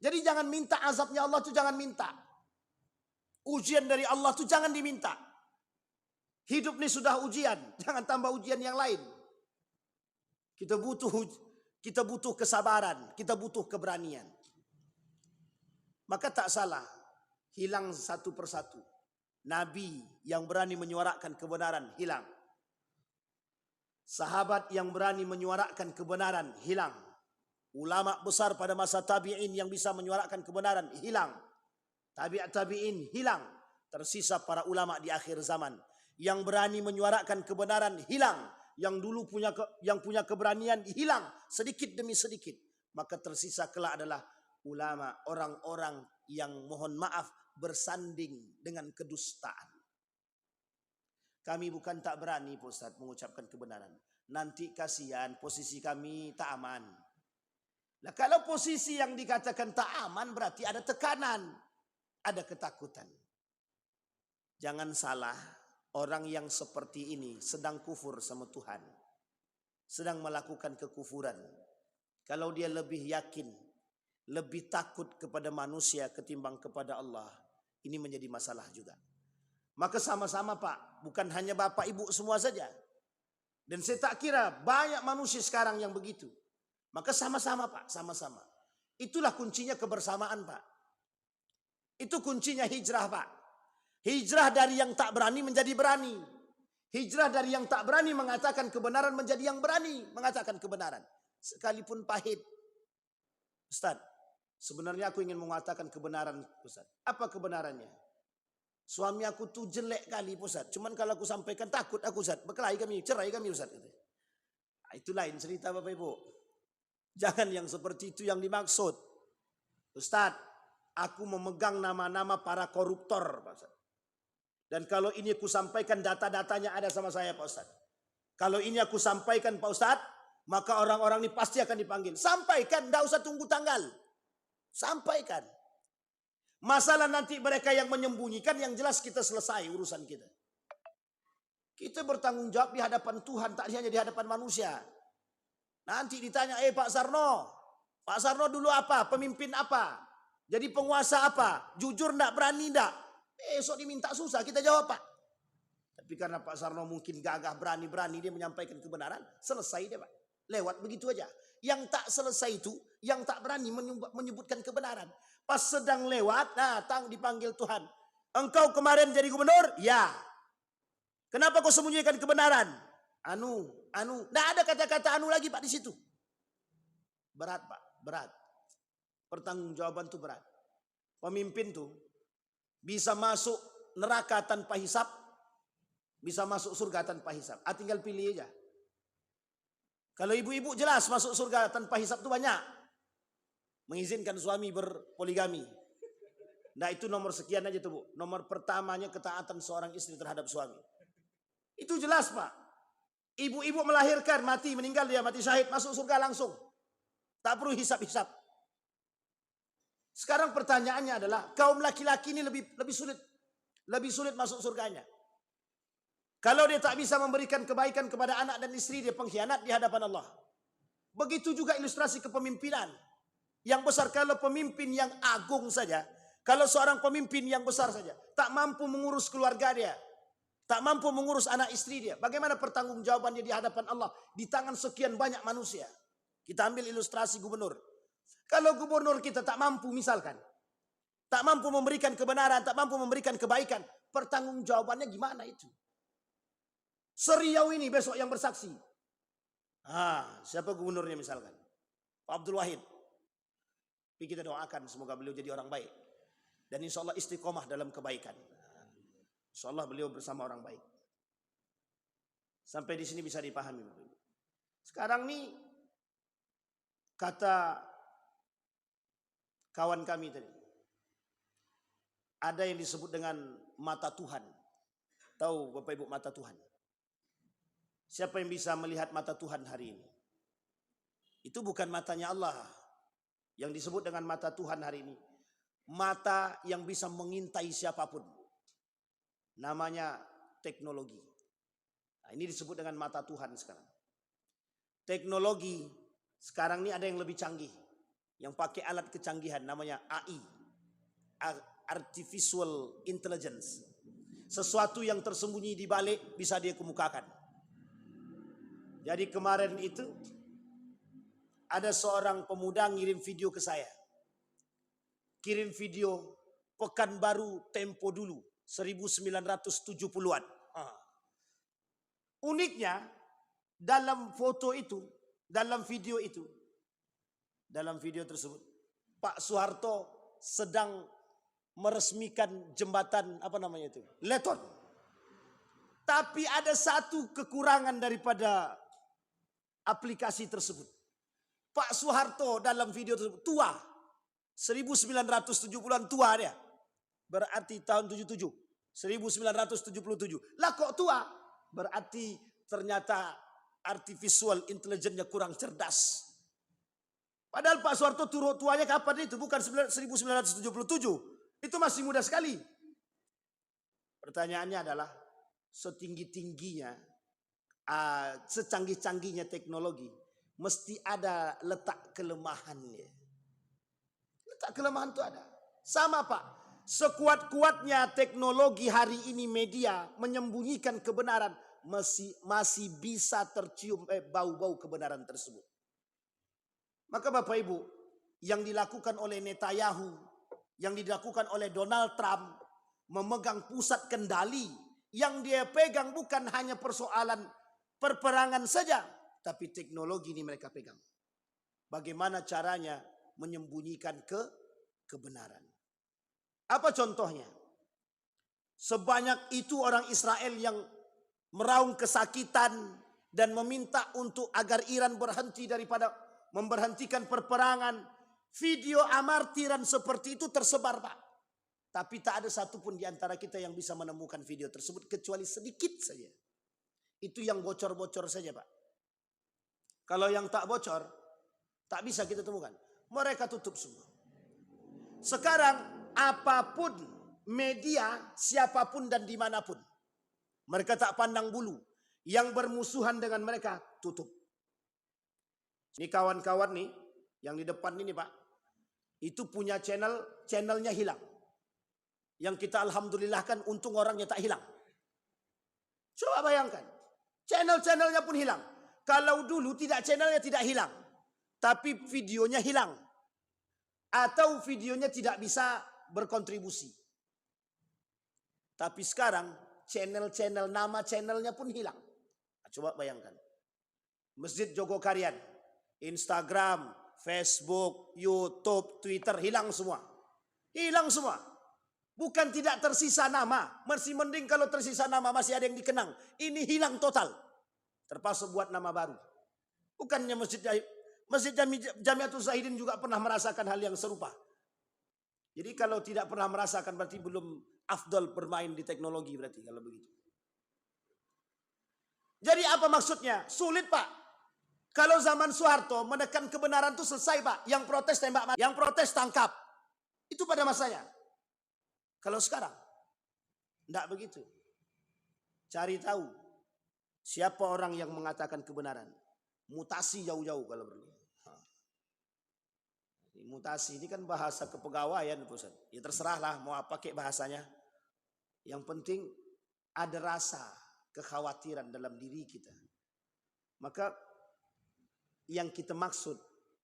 Jadi jangan minta azabnya Allah itu, jangan minta. Ujian dari Allah itu jangan diminta. Hidup ini sudah ujian, jangan tambah ujian yang lain. Kita butuh kesabaran, kita butuh keberanian. Maka tak salah, hilang satu persatu. Nabi yang berani menyuarakan kebenaran hilang. Sahabat yang berani menyuarakan kebenaran hilang. Ulama besar pada masa tabi'in yang bisa menyuarakan kebenaran hilang. Tabi'in hilang. Tersisa para ulama di akhir zaman yang berani menyuarakan kebenaran hilang. Yang dulu punya keberanian hilang sedikit demi sedikit. Maka tersisa kelak adalah ulama, orang-orang yang mohon maaf bersanding dengan kedustaan. Kami bukan tak berani Pak Ustaz mengucapkan kebenaran. Nanti kasihan posisi kami tak aman. Nah, kalau posisi yang dikatakan tak aman berarti ada tekanan, ada ketakutan. Jangan salah, orang yang seperti ini sedang kufur sama Tuhan. Sedang melakukan kekufuran. Kalau dia lebih yakin, lebih takut kepada manusia ketimbang kepada Allah, ini menjadi masalah juga. Maka sama-sama Pak, bukan hanya Bapak Ibu semua saja. Dan saya tak kira banyak manusia sekarang yang begitu. Maka sama-sama Pak, sama-sama. Itulah kuncinya kebersamaan Pak. Itu kuncinya hijrah Pak. Hijrah dari yang tak berani menjadi berani. Hijrah dari yang tak berani mengatakan kebenaran menjadi yang berani mengatakan kebenaran. Sekalipun pahit. Ustaz, sebenarnya aku ingin mengatakan kebenaran Ustaz. Apa kebenarannya? Suami aku tuh jelek kali Ustaz. Cuman kalau aku sampaikan takut aku Ustaz. Berkelahi kami, cerai kami Ustaz. Nah, itu lain cerita Bapak Ibu. Jangan yang seperti itu yang dimaksud. Ustaz, aku memegang nama-nama para koruptor Pak Ustaz. Dan kalau ini aku sampaikan data-datanya ada sama saya Pak Ustaz. Kalau ini aku sampaikan Pak Ustaz, maka orang-orang ini pasti akan dipanggil. Sampaikan, tidak usah tunggu tanggal. Sampaikan. Masalah nanti mereka yang menyembunyikan, yang jelas kita selesai urusan kita. Kita bertanggung jawab di hadapan Tuhan, tak hanya di hadapan manusia. Nanti ditanya, Pak Sarno dulu apa? Pemimpin apa? Jadi penguasa apa? Jujur enggak, berani enggak? Esok diminta susah, kita jawab Pak. Tapi karena Pak Sarno mungkin gagah, berani-berani dia menyampaikan kebenaran, selesai dia Pak. Lewat begitu aja. Yang tak selesai itu, yang tak berani menyebutkan kebenaran. Pas sedang lewat, datang dipanggil Tuhan. Engkau kemarin jadi gubernur? Ya. Kenapa kau sembunyikan kebenaran? Anu. Nggak ada kata-kata anu lagi Pak di situ. Berat Pak, berat. Pertanggungjawaban itu berat. Pemimpin tuh bisa masuk neraka tanpa hisap, bisa masuk surga tanpa hisap. Tinggal pilih aja. Kalau ibu-ibu jelas masuk surga tanpa hisap itu banyak. Mengizinkan suami berpoligami. Nah itu nomor sekian aja tuh Bu. Nomor pertamanya ketaatan seorang istri terhadap suami. Itu jelas Pak. Ibu-ibu melahirkan, mati, meninggal dia, mati syahid, masuk surga langsung. Tak perlu hisap-hisap. Sekarang pertanyaannya adalah, kaum laki-laki ini lebih sulit. Lebih sulit masuk surganya. Kalau dia tak bisa memberikan kebaikan kepada anak dan istri, dia pengkhianat di hadapan Allah. Begitu juga ilustrasi kepemimpinan. Yang besar, kalau pemimpin yang agung saja, kalau seorang pemimpin yang besar saja, tak mampu mengurus keluarga dia, tak mampu mengurus anak istri dia, bagaimana pertanggungjawabannya di hadapan Allah, di tangan sekian banyak manusia. Kita ambil ilustrasi gubernur. Kalau gubernur kita tak mampu misalkan, tak mampu memberikan kebenaran, tak mampu memberikan kebaikan, pertanggungjawabannya gimana itu? Seriau ini besok yang bersaksi. Siapa gubernurnya misalkan? Pak Abdul Wahid. Tapi kita doakan semoga beliau jadi orang baik. Dan insya Allah istiqomah dalam kebaikan. Insya Allah beliau bersama orang baik. Sampai di sini bisa dipahami. Sekarang nih kata kawan kami tadi. Ada yang disebut dengan mata Tuhan. Tahu Bapak Ibu mata Tuhan? Siapa yang bisa melihat mata Tuhan hari ini? Itu bukan matanya Allah. Yang disebut dengan mata Tuhan hari ini. Mata yang bisa mengintai siapapun. Namanya teknologi. Nah, ini disebut dengan mata Tuhan sekarang. Teknologi sekarang ini ada yang lebih canggih. Yang pakai alat kecanggihan namanya AI. Artificial Intelligence. Sesuatu yang tersembunyi di balik bisa dia kemukakan. Jadi kemarin itu ada seorang pemuda ngirim video ke saya. Kirim video Pekanbaru tempo dulu 1970-an. Uniknya dalam foto itu, dalam video tersebut Pak Soeharto sedang meresmikan jembatan Leton. Tapi ada satu kekurangan daripada aplikasi tersebut. Pak Soeharto dalam video tersebut tua. 1970-an tua dia. Berarti tahun 77. 1977. Lah kok tua? Berarti ternyata artificial intelligence-nya kurang cerdas. Padahal Pak Soeharto tuanya kapan itu? Bukan 1977. Itu masih muda sekali. Pertanyaannya adalah setinggi-tingginya, secanggih-canggihnya teknologi, mesti ada letak kelemahannya. Letak kelemahan itu ada. Sama Pak, sekuat-kuatnya teknologi hari ini media menyembunyikan kebenaran, masih bisa tercium bau-bau kebenaran tersebut. Maka Bapak Ibu, yang dilakukan oleh Netanyahu, yang dilakukan oleh Donald Trump, memegang pusat kendali, yang dia pegang bukan hanya persoalan perperangan saja, tapi teknologi ini mereka pegang. Bagaimana caranya menyembunyikan kebenaran? Apa contohnya? Sebanyak itu orang Israel yang meraung kesakitan dan meminta untuk agar Iran berhenti daripada memberhentikan perperangan. Video amartiran seperti itu tersebar Pak. Tapi tak ada satupun di antara kita yang bisa menemukan video tersebut kecuali sedikit saja. Itu yang bocor-bocor saja Pak. Kalau yang tak bocor, tak bisa kita temukan. Mereka tutup semua. Sekarang apapun media, siapapun dan dimanapun, mereka tak pandang bulu. Yang bermusuhan dengan mereka tutup. Ini kawan-kawan nih, yang di depan ini Pak, itu punya channelnya hilang. Yang kita alhamdulillahkan untung orangnya tak hilang. Coba bayangkan, channelnya pun hilang. Kalau dulu channelnya tidak hilang, tapi videonya hilang. Atau videonya tidak bisa berkontribusi. Tapi sekarang nama channelnya pun hilang. Coba bayangkan. Masjid Jogokarian, Instagram, Facebook, YouTube, Twitter hilang semua. Hilang semua. Bukan tidak tersisa nama. Masih mending kalau tersisa nama masih ada yang dikenang. Ini hilang total. Terpaksa buat nama baru. Bukannya Masjid Jamiatul Zahidin juga pernah merasakan hal yang serupa. Jadi kalau tidak pernah merasakan berarti belum afdal bermain di teknologi berarti kalau begitu. Jadi apa maksudnya? Sulit Pak. Kalau zaman Soeharto menekan kebenaran itu selesai Pak. Yang protes tembak mati, yang protes tangkap. Itu pada masanya. Kalau sekarang, tidak begitu. Cari tahu siapa orang yang mengatakan kebenaran. Mutasi jauh-jauh kalau perlu. Mutasi ini kan bahasa kepegawaian Ustaz. Ya terserahlah mau apa pakai bahasanya. Yang penting ada rasa kekhawatiran dalam diri kita. Maka yang kita maksud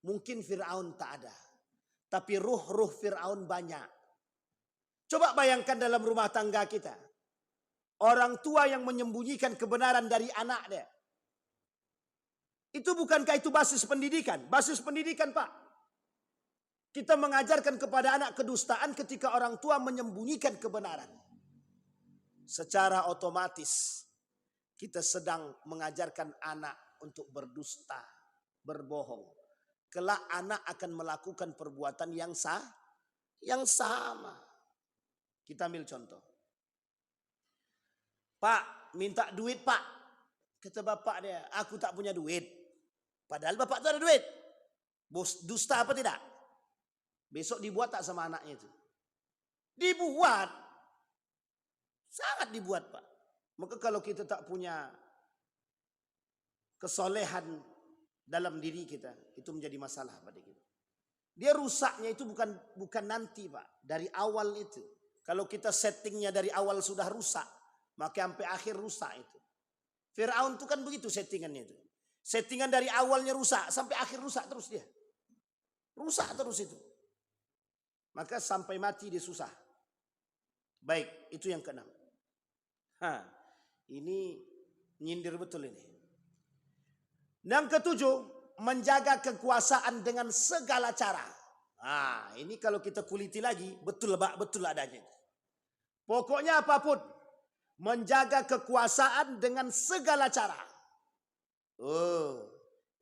mungkin Fir'aun tak ada. Tapi ruh-ruh Fir'aun banyak. Coba bayangkan dalam rumah tangga kita. Orang tua yang menyembunyikan kebenaran dari anak dia. Itu bukankah itu basis pendidikan? Basis pendidikan, Pak. Kita mengajarkan kepada anak kedustaan ketika orang tua menyembunyikan kebenaran. Secara otomatis kita sedang mengajarkan anak untuk berdusta, berbohong. Kelak anak akan melakukan perbuatan yang sama. Kita ambil contoh. Pak, minta duit Pak. Kata bapak dia, aku tak punya duit. Padahal bapak tu ada duit. Bos dusta apa tidak? Besok dibuat tak sama anaknya itu? Dibuat. Sangat dibuat, Pak. Maka kalau kita tak punya kesolehan dalam diri kita, itu menjadi masalah pada kita. Dia rusaknya itu bukan nanti, Pak. Dari awal itu. Kalau kita settingnya dari awal sudah rusak, maka sampai akhir rusak itu. Firaun itu kan begitu settingannya itu. Settingan dari awalnya rusak, sampai akhir rusak terus dia. Rusak terus itu. Maka sampai mati dia susah. Baik, itu yang keenam. Ini nyindir betul ini. Yang ketujuh, menjaga kekuasaan dengan segala cara. Ini kalau kita kuliti lagi, betul adanya. Pokoknya apapun, menjaga kekuasaan dengan segala cara.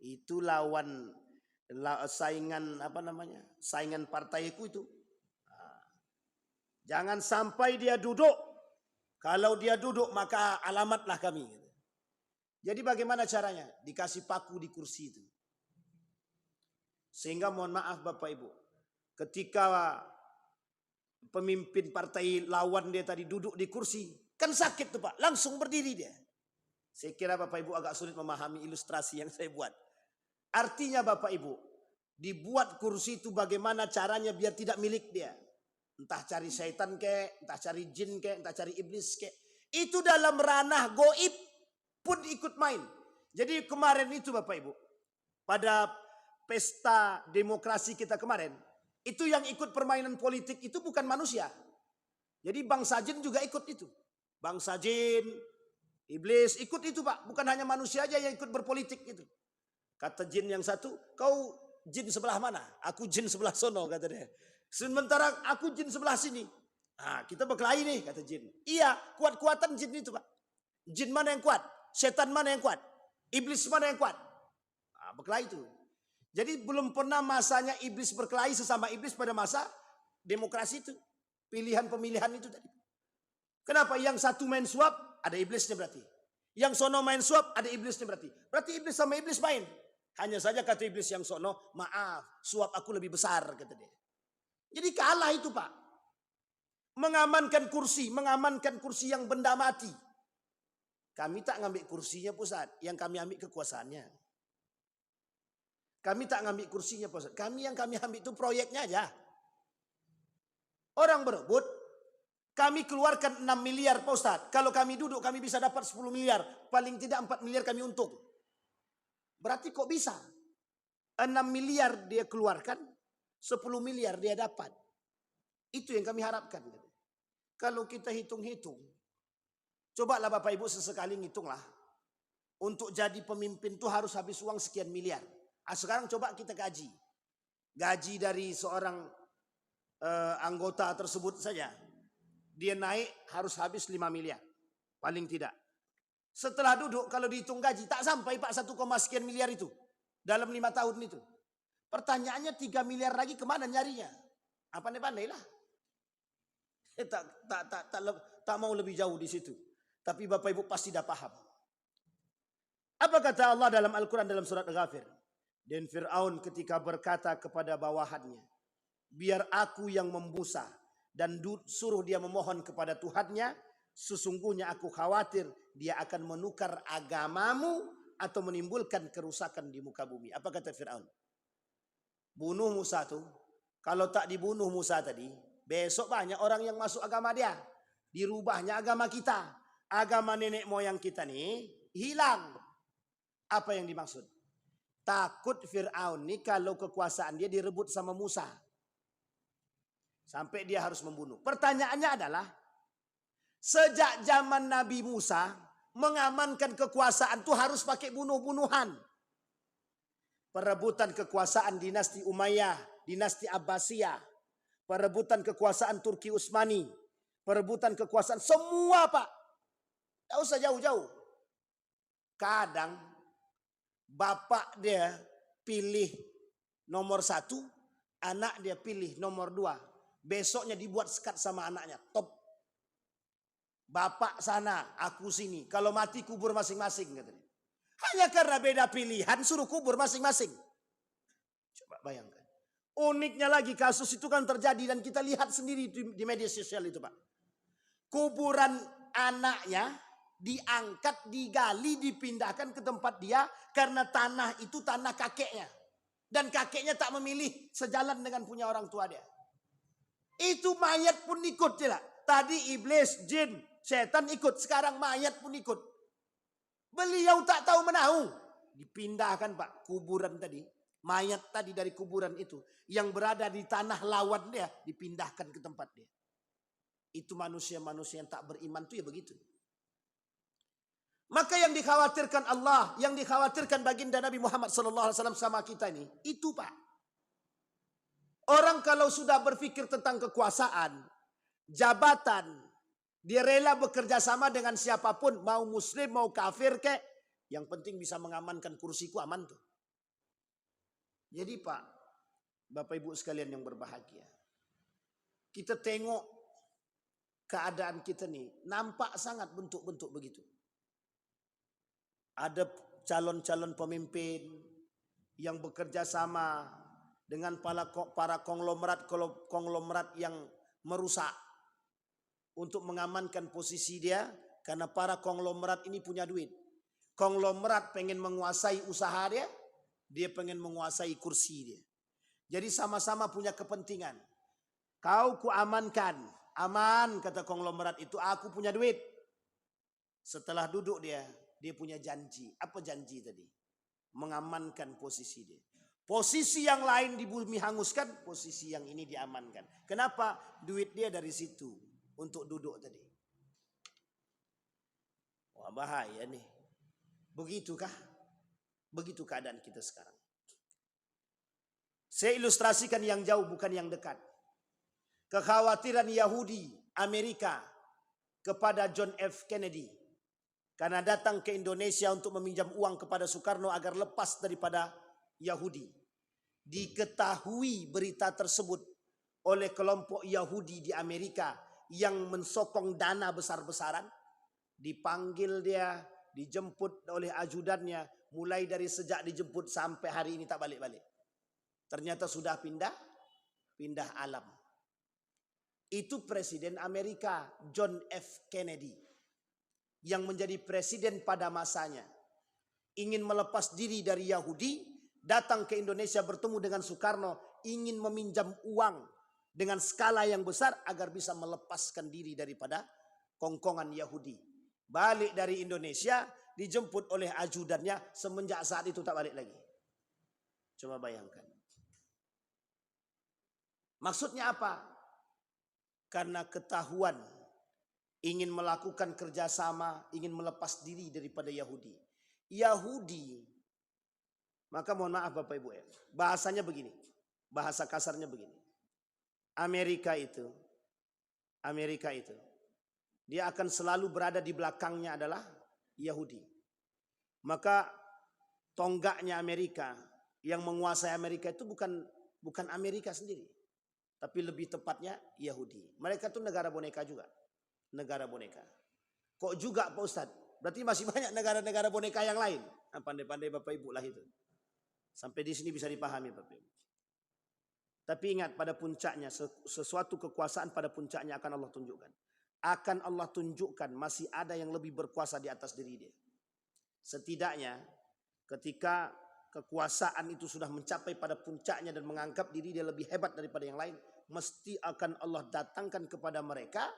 Itu saingan saingan partaiku itu. Jangan sampai dia duduk. Kalau dia duduk maka alamatlah kami. Jadi bagaimana caranya? Dikasih paku di kursi itu. Sehingga mohon maaf Bapak Ibu. Ketika pemimpin partai lawan dia tadi duduk di kursi. Kan sakit tuh Pak. Langsung berdiri dia. Saya kira Bapak Ibu agak sulit memahami ilustrasi yang saya buat. Artinya Bapak Ibu. Dibuat kursi itu bagaimana caranya biar tidak milik dia. Entah cari syaitan kek, entah cari jin kek, entah cari iblis kek. Itu dalam ranah goib pun ikut main. Jadi kemarin itu Bapak Ibu. Pada pesta demokrasi kita kemarin. Itu yang ikut permainan politik itu bukan manusia. Jadi bangsa jin juga ikut itu. Bangsa jin, iblis ikut itu Pak. Bukan hanya manusia aja yang ikut berpolitik itu. Kata jin yang satu, kau jin sebelah mana? Aku jin sebelah sono kata dia. Sementara aku jin sebelah sini. Kita berkelahi nih kata jin. Iya, kuat-kuatan jin itu Pak. Jin mana yang kuat? Setan mana yang kuat? Iblis mana yang kuat? Berkelahi itu. Jadi belum pernah masanya iblis berkelahi sesama iblis pada masa demokrasi itu. Pemilihan itu tadi. Kenapa? Yang satu main suap, ada iblisnya berarti. Yang sono main suap, ada iblisnya berarti. Berarti iblis sama iblis main. Hanya saja kata iblis yang sono, maaf, suap aku lebih besar kata dia. Jadi kalah itu Pak. Mengamankan kursi yang benda mati. Kami tak ngambil kursinya pusat, yang kami ambil kekuasaannya. Kami tak ngambil kursinya pusat, yang kami ambil itu proyeknya aja. Orang berebut, kami keluarkan 6 miliar Pak Ustadz. Kalau kami duduk kami bisa dapat 10 miliar. Paling tidak 4 miliar kami untung. Berarti kok bisa? 6 miliar dia keluarkan, 10 miliar dia dapat. Itu yang kami harapkan. Kalau kita hitung-hitung. Cobalah Bapak Ibu sesekali ngitunglah. Untuk jadi pemimpin itu harus habis uang sekian miliar. Sekarang coba kita gaji. Gaji dari seorang anggota tersebut saja. Dia naik harus habis 5 miliar. Paling tidak. Setelah duduk kalau dihitung gaji tak sampai Pak 1, sekian miliar itu. Dalam 5 tahun itu. Pertanyaannya 3 miliar lagi kemana nyarinya? Pandai-pandai lah. Tak mau lebih jauh di situ. Tapi Bapak Ibu pasti dah paham. Apa kata Allah dalam Al-Quran dalam surat Ghafir? Dan Fir'aun ketika berkata kepada bawahannya. Biar aku yang membusa. Dan suruh dia memohon kepada Tuhannya. Sesungguhnya aku khawatir dia akan menukar agamamu. Atau menimbulkan kerusakan di muka bumi. Apa kata Fir'aun? Bunuh Musa tuh. Kalau tak dibunuh Musa tadi. Besok banyak orang yang masuk agama dia. Dirubahnya agama kita. Agama nenek moyang kita nih hilang. Apa yang dimaksud? Takut Fir'aun nih kalau kekuasaan dia direbut sama Musa. Sampai dia harus membunuh. Pertanyaannya adalah. Sejak zaman Nabi Musa, mengamankan kekuasaan tuh harus pakai bunuh-bunuhan. Perebutan kekuasaan dinasti Umayyah, dinasti Abbasiyah, perebutan kekuasaan Turki Utsmani, perebutan kekuasaan semua Pak. Tidak usah jauh-jauh. Kadang bapak dia pilih nomor 1, anak dia pilih nomor 2. Besoknya dibuat sekat sama anaknya. Top. Bapak sana, aku sini. Kalau mati kubur masing-masing katanya. Hanya karena beda pilihan suruh kubur masing-masing. Coba bayangkan. Uniknya lagi kasus itu kan terjadi dan kita lihat sendiri di media sosial itu Pak. Kuburan anaknya diangkat, digali, dipindahkan ke tempat dia karena tanah itu tanah kakeknya. Dan kakeknya tak memilih sejalan dengan punya orang tua dia. Itu mayat pun ikut tidak. Tadi iblis, jin, setan ikut. Sekarang mayat pun ikut. Beliau tak tahu menahu. Dipindahkan Pak kuburan tadi. Mayat tadi dari kuburan itu. Yang berada di tanah lawan dia. Dipindahkan ke tempat dia. Itu manusia-manusia yang tak beriman itu ya begitu. Maka yang dikhawatirkan Allah, yang dikhawatirkan baginda Nabi Muhammad SAW sama kita ini, itu Pak. Orang kalau sudah berpikir tentang kekuasaan, jabatan, dia rela bekerja sama dengan siapapun, mau muslim, mau kafir kek, yang penting bisa mengamankan kursiku aman tuh. Jadi Pak, Bapak Ibu sekalian yang berbahagia, kita tengok keadaan kita nih, nampak sangat bentuk-bentuk begitu. Ada calon-calon pemimpin yang bekerja sama dengan para konglomerat yang merusak untuk mengamankan posisi dia karena para konglomerat ini punya duit. Konglomerat pengen menguasai usaha dia, dia pengen menguasai kursi dia. Jadi sama-sama punya kepentingan. Kau ku amankan, aman kata konglomerat itu, aku punya duit. Setelah duduk dia punya janji. Apa janji tadi? Mengamankan posisi dia. Posisi yang lain di bumi hanguskan, posisi yang ini diamankan. Kenapa? Duit dia dari situ untuk duduk tadi. Wah bahaya nih. Begitukah? Begitu keadaan kita sekarang. Saya ilustrasikan yang jauh bukan yang dekat. Kekhawatiran Yahudi Amerika kepada John F. Kennedy. Karena datang ke Indonesia untuk meminjam uang kepada Soekarno agar lepas daripada Yahudi. Diketahui berita tersebut oleh kelompok Yahudi di Amerika yang mensokong dana besar-besaran. Dipanggil dia, dijemput oleh ajudannya. Mulai dari sejak dijemput sampai hari ini tak balik-balik. Ternyata sudah pindah alam. Itu Presiden Amerika John F. Kennedy. Yang menjadi presiden pada masanya. Ingin melepas diri dari Yahudi. Datang ke Indonesia bertemu dengan Soekarno. Ingin meminjam uang dengan skala yang besar. Agar bisa melepaskan diri daripada kongkongan Yahudi. Balik dari Indonesia. Dijemput oleh ajudannya. Semenjak saat itu tak balik lagi. Coba bayangkan. Maksudnya apa? Karena ketahuan ingin melakukan kerjasama, ingin melepas diri daripada Yahudi. Yahudi, maka mohon maaf Bapak Ibu ya, bahasanya begini, bahasa kasarnya begini. Amerika itu, dia akan selalu berada di belakangnya adalah Yahudi. Maka tonggaknya Amerika, yang menguasai Amerika itu bukan Amerika sendiri. Tapi lebih tepatnya Yahudi. Mereka tuh negara boneka juga. Negara boneka. Kok juga Pak Ustadz? Berarti masih banyak negara-negara boneka yang lain. Nah, pandai-pandai Bapak Ibu lah itu. Sampai di sini bisa dipahami Bapak Ibu. Tapi ingat pada puncaknya, sesuatu kekuasaan pada puncaknya akan Allah tunjukkan. Akan Allah tunjukkan masih ada yang lebih berkuasa di atas diri dia. Setidaknya ketika kekuasaan itu sudah mencapai pada puncaknya dan menganggap diri dia lebih hebat daripada yang lain. Mesti akan Allah datangkan kepada mereka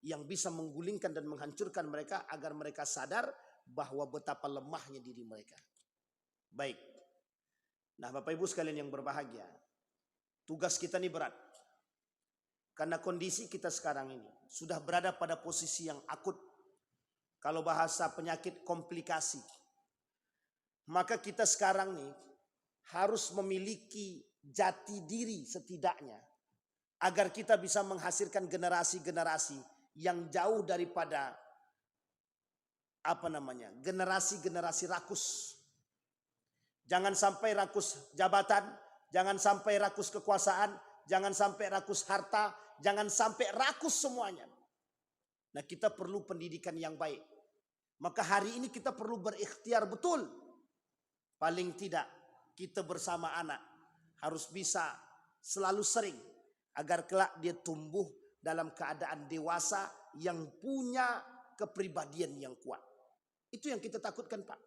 yang bisa menggulingkan dan menghancurkan mereka agar mereka sadar bahwa betapa lemahnya diri mereka. Baik. Nah Bapak Ibu sekalian yang berbahagia. Tugas kita ini berat. Karena kondisi kita sekarang ini sudah berada pada posisi yang akut. Kalau bahasa penyakit komplikasi. Maka kita sekarang nih harus memiliki jati diri setidaknya. Agar kita bisa menghasilkan generasi-generasi yang jauh daripada generasi-generasi rakus. Jangan sampai rakus jabatan, jangan sampai rakus kekuasaan, jangan sampai rakus harta, jangan sampai rakus semuanya. Nah, kita perlu pendidikan yang baik. Maka hari ini kita perlu berikhtiar betul. Paling tidak kita bersama anak harus bisa selalu sering agar kelak dia tumbuh dalam keadaan dewasa yang punya kepribadian yang kuat. Itu yang kita takutkan, Pak.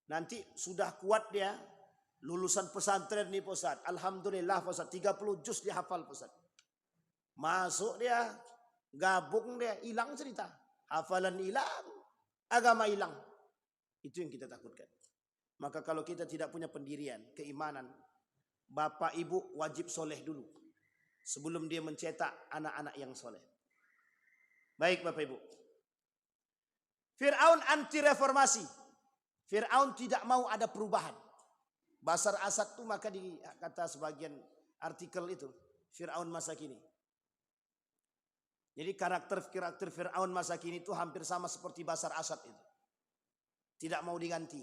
Nanti sudah kuat dia, lulusan pesantren nih Pak Ustaz. Alhamdulillah Pak Ustaz, 30 juz dia hafal Pak Ustaz. Masuk dia, gabung dia, hilang cerita. Hafalan hilang, agama hilang. Itu yang kita takutkan. Maka kalau kita tidak punya pendirian, keimanan, bapak ibu wajib soleh dulu. Sebelum dia mencetak anak-anak yang soleh. Baik Bapak Ibu. Fir'aun anti reformasi. Fir'aun tidak mau ada perubahan. Basar Asad itu maka kata sebagian artikel itu. Fir'aun masa kini. Jadi karakter Fir'aun masa kini itu hampir sama seperti Basar Asad itu. Tidak mau diganti.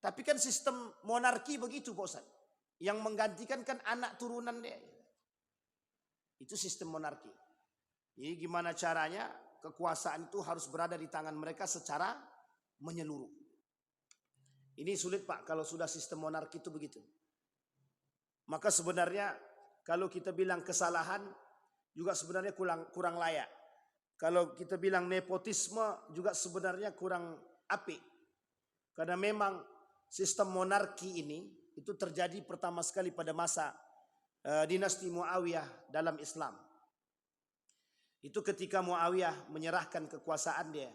Tapi kan sistem monarki begitu Pak Ustaz. Yang menggantikan kan anak turunan dia. Itu sistem monarki. Jadi gimana caranya kekuasaan itu harus berada di tangan mereka secara menyeluruh. Ini sulit Pak kalau sudah sistem monarki itu begitu. Maka sebenarnya kalau kita bilang kesalahan juga sebenarnya kurang layak. Kalau kita bilang nepotisme juga sebenarnya kurang apik. Karena memang sistem monarki ini itu terjadi pertama sekali pada masa dinasti Muawiyah dalam Islam. Itu ketika Muawiyah menyerahkan kekuasaan dia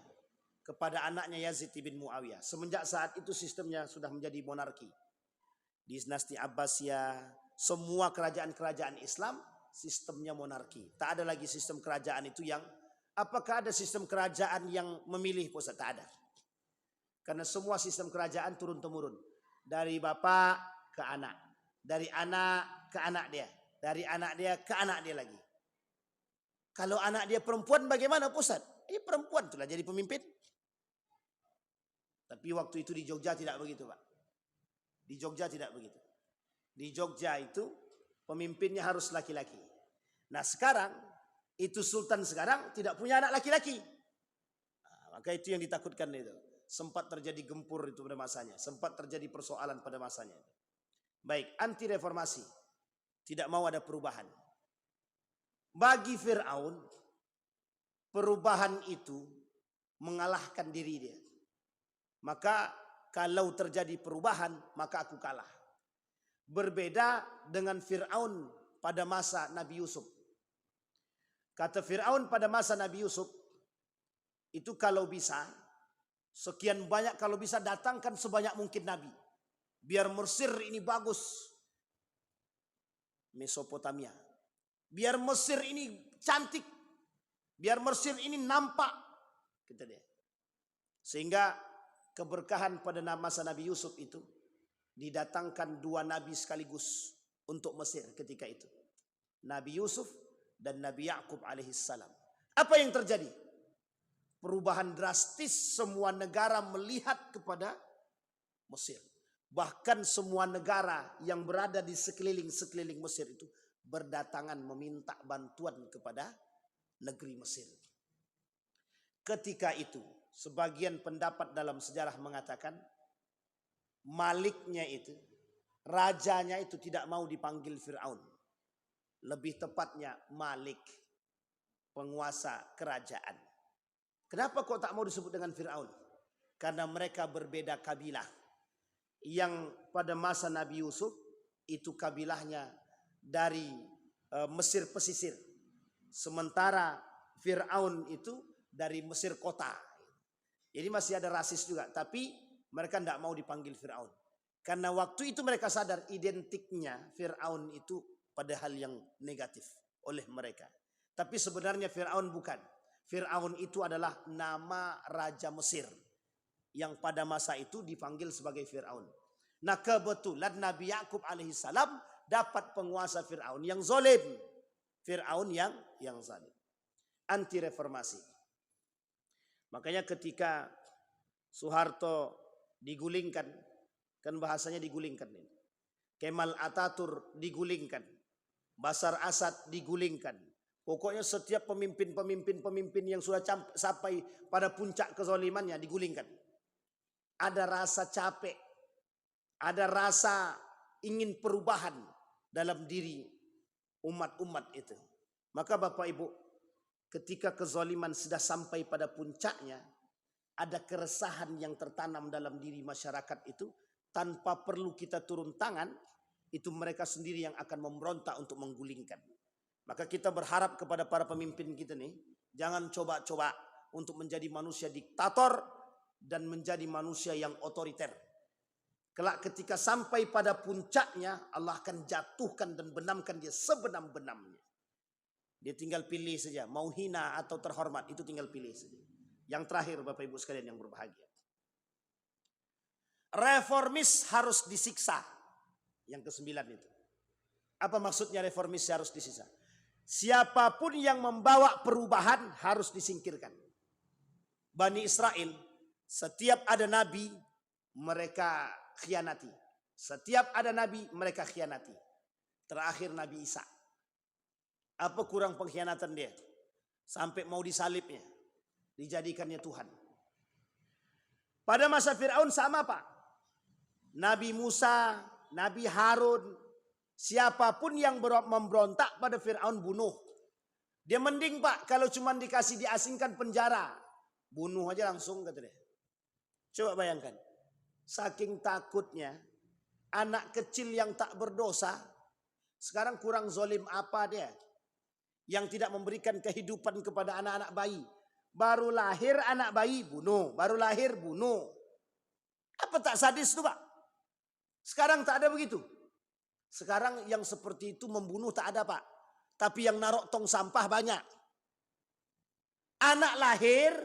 kepada anaknya Yazid bin Muawiyah. Semenjak saat itu sistemnya sudah menjadi monarki. Dinasti Abbasiyah, semua kerajaan-kerajaan Islam sistemnya monarki. Tak ada lagi sistem kerajaan itu yang, apakah ada sistem kerajaan yang memilih pusat? Tak ada. Karena semua sistem kerajaan turun-temurun. Dari bapak ke anak. Dari anak ke anak dia. Dari anak dia ke anak dia lagi. Kalau anak dia perempuan bagaimana pusat? Perempuan itulah jadi pemimpin. Tapi waktu itu di Jogja tidak begitu Pak. Di Jogja tidak begitu. Di Jogja itu pemimpinnya harus laki-laki. Nah sekarang itu sultan sekarang tidak punya anak laki-laki. Nah, maka itu yang ditakutkan itu. Sempat terjadi gempur itu pada masanya. Sempat terjadi persoalan pada masanya. Baik, anti reformasi. Tidak mau ada perubahan. Bagi Fir'aun, perubahan itu mengalahkan diri dia. Maka kalau terjadi perubahan, maka aku kalah. Berbeda dengan Fir'aun pada masa Nabi Yusuf. Kata Fir'aun pada masa Nabi Yusuf, itu kalau bisa, sekian banyak kalau bisa datangkan sebanyak mungkin Nabi. Biar Mesir ini bagus. Mesopotamia. Biar Mesir ini cantik. Biar Mesir ini nampak. Kata dia. Sehingga keberkahan pada masa Nabi Yusuf itu didatangkan dua nabi sekaligus untuk Mesir ketika itu. Nabi Yusuf dan Nabi Yakub alaihissalam. Apa yang terjadi? Perubahan drastis, semua negara melihat kepada Mesir. Bahkan semua negara yang berada di sekeliling Mesir itu berdatangan meminta bantuan kepada negeri Mesir. Ketika itu, sebagian pendapat dalam sejarah mengatakan maliknya itu, rajanya itu tidak mau dipanggil Fir'aun. Lebih tepatnya Malik, penguasa kerajaan. Kenapa kok tak mau disebut dengan Fir'aun? Karena mereka berbeda kabilah. Yang pada masa Nabi Yusuf itu kabilahnya dari Mesir pesisir. Sementara Fir'aun itu dari Mesir kota. Jadi masih ada rasis juga. Tapi mereka tidak mau dipanggil Fir'aun. Karena waktu itu mereka sadar identiknya Fir'aun itu pada hal yang negatif. oleh mereka. Tapi sebenarnya Fir'aun bukan. Fir'aun itu adalah nama Raja Mesir yang pada masa itu dipanggil sebagai Fir'aun. Nah kebetulan Nabi Yakub alaihissalam dapat penguasa Fir'aun yang zalim. Fir'aun yang zalim. Anti reformasi. Makanya ketika Soeharto digulingkan, kan bahasanya digulingkan ini. Kemal Ataturk digulingkan. Bashar Assad digulingkan. Pokoknya setiap pemimpin yang sudah sampai pada puncak kezalimannya digulingkan. Ada rasa capek, ada rasa ingin perubahan dalam diri umat-umat itu. Maka Bapak Ibu, ketika kezaliman sudah sampai pada puncaknya, ada keresahan yang tertanam dalam diri masyarakat itu, tanpa perlu kita turun tangan, itu mereka sendiri yang akan memberontak untuk menggulingkan. Maka kita berharap kepada para pemimpin kita nih, jangan coba-coba untuk menjadi manusia diktator dan menjadi manusia yang otoriter. Kelak ketika sampai pada puncaknya, Allah akan jatuhkan dan benamkan dia sebenam-benamnya. Dia tinggal pilih saja, mau hina atau terhormat, itu tinggal pilih saja. Yang terakhir Bapak Ibu sekalian yang berbahagia. Reformis harus disiksa. Yang ke-9 itu. Apa maksudnya reformis harus disiksa? Siapapun yang membawa perubahan harus disingkirkan. Bani Israel, setiap ada nabi, mereka khianati. Setiap ada nabi, mereka khianati. Terakhir Nabi Isa. Apa kurang pengkhianatan dia? Sampai mau disalibnya. Dijadikannya Tuhan. Pada masa Fir'aun sama Pak. Nabi Musa, Nabi Harun, siapapun yang memberontak pada Fir'aun bunuh. Dia mending Pak kalau cuma dikasih diasingkan penjara. Bunuh aja langsung kata dia. Coba bayangkan. Saking takutnya anak kecil yang tak berdosa. Sekarang kurang zolim apa dia? Yang tidak memberikan kehidupan kepada anak-anak bayi. Baru lahir anak bayi bunuh. Baru lahir bunuh. Apa tak sadis itu Pak? Sekarang tak ada begitu. Sekarang yang seperti itu membunuh tak ada Pak. Tapi yang narok tong sampah banyak. Anak lahir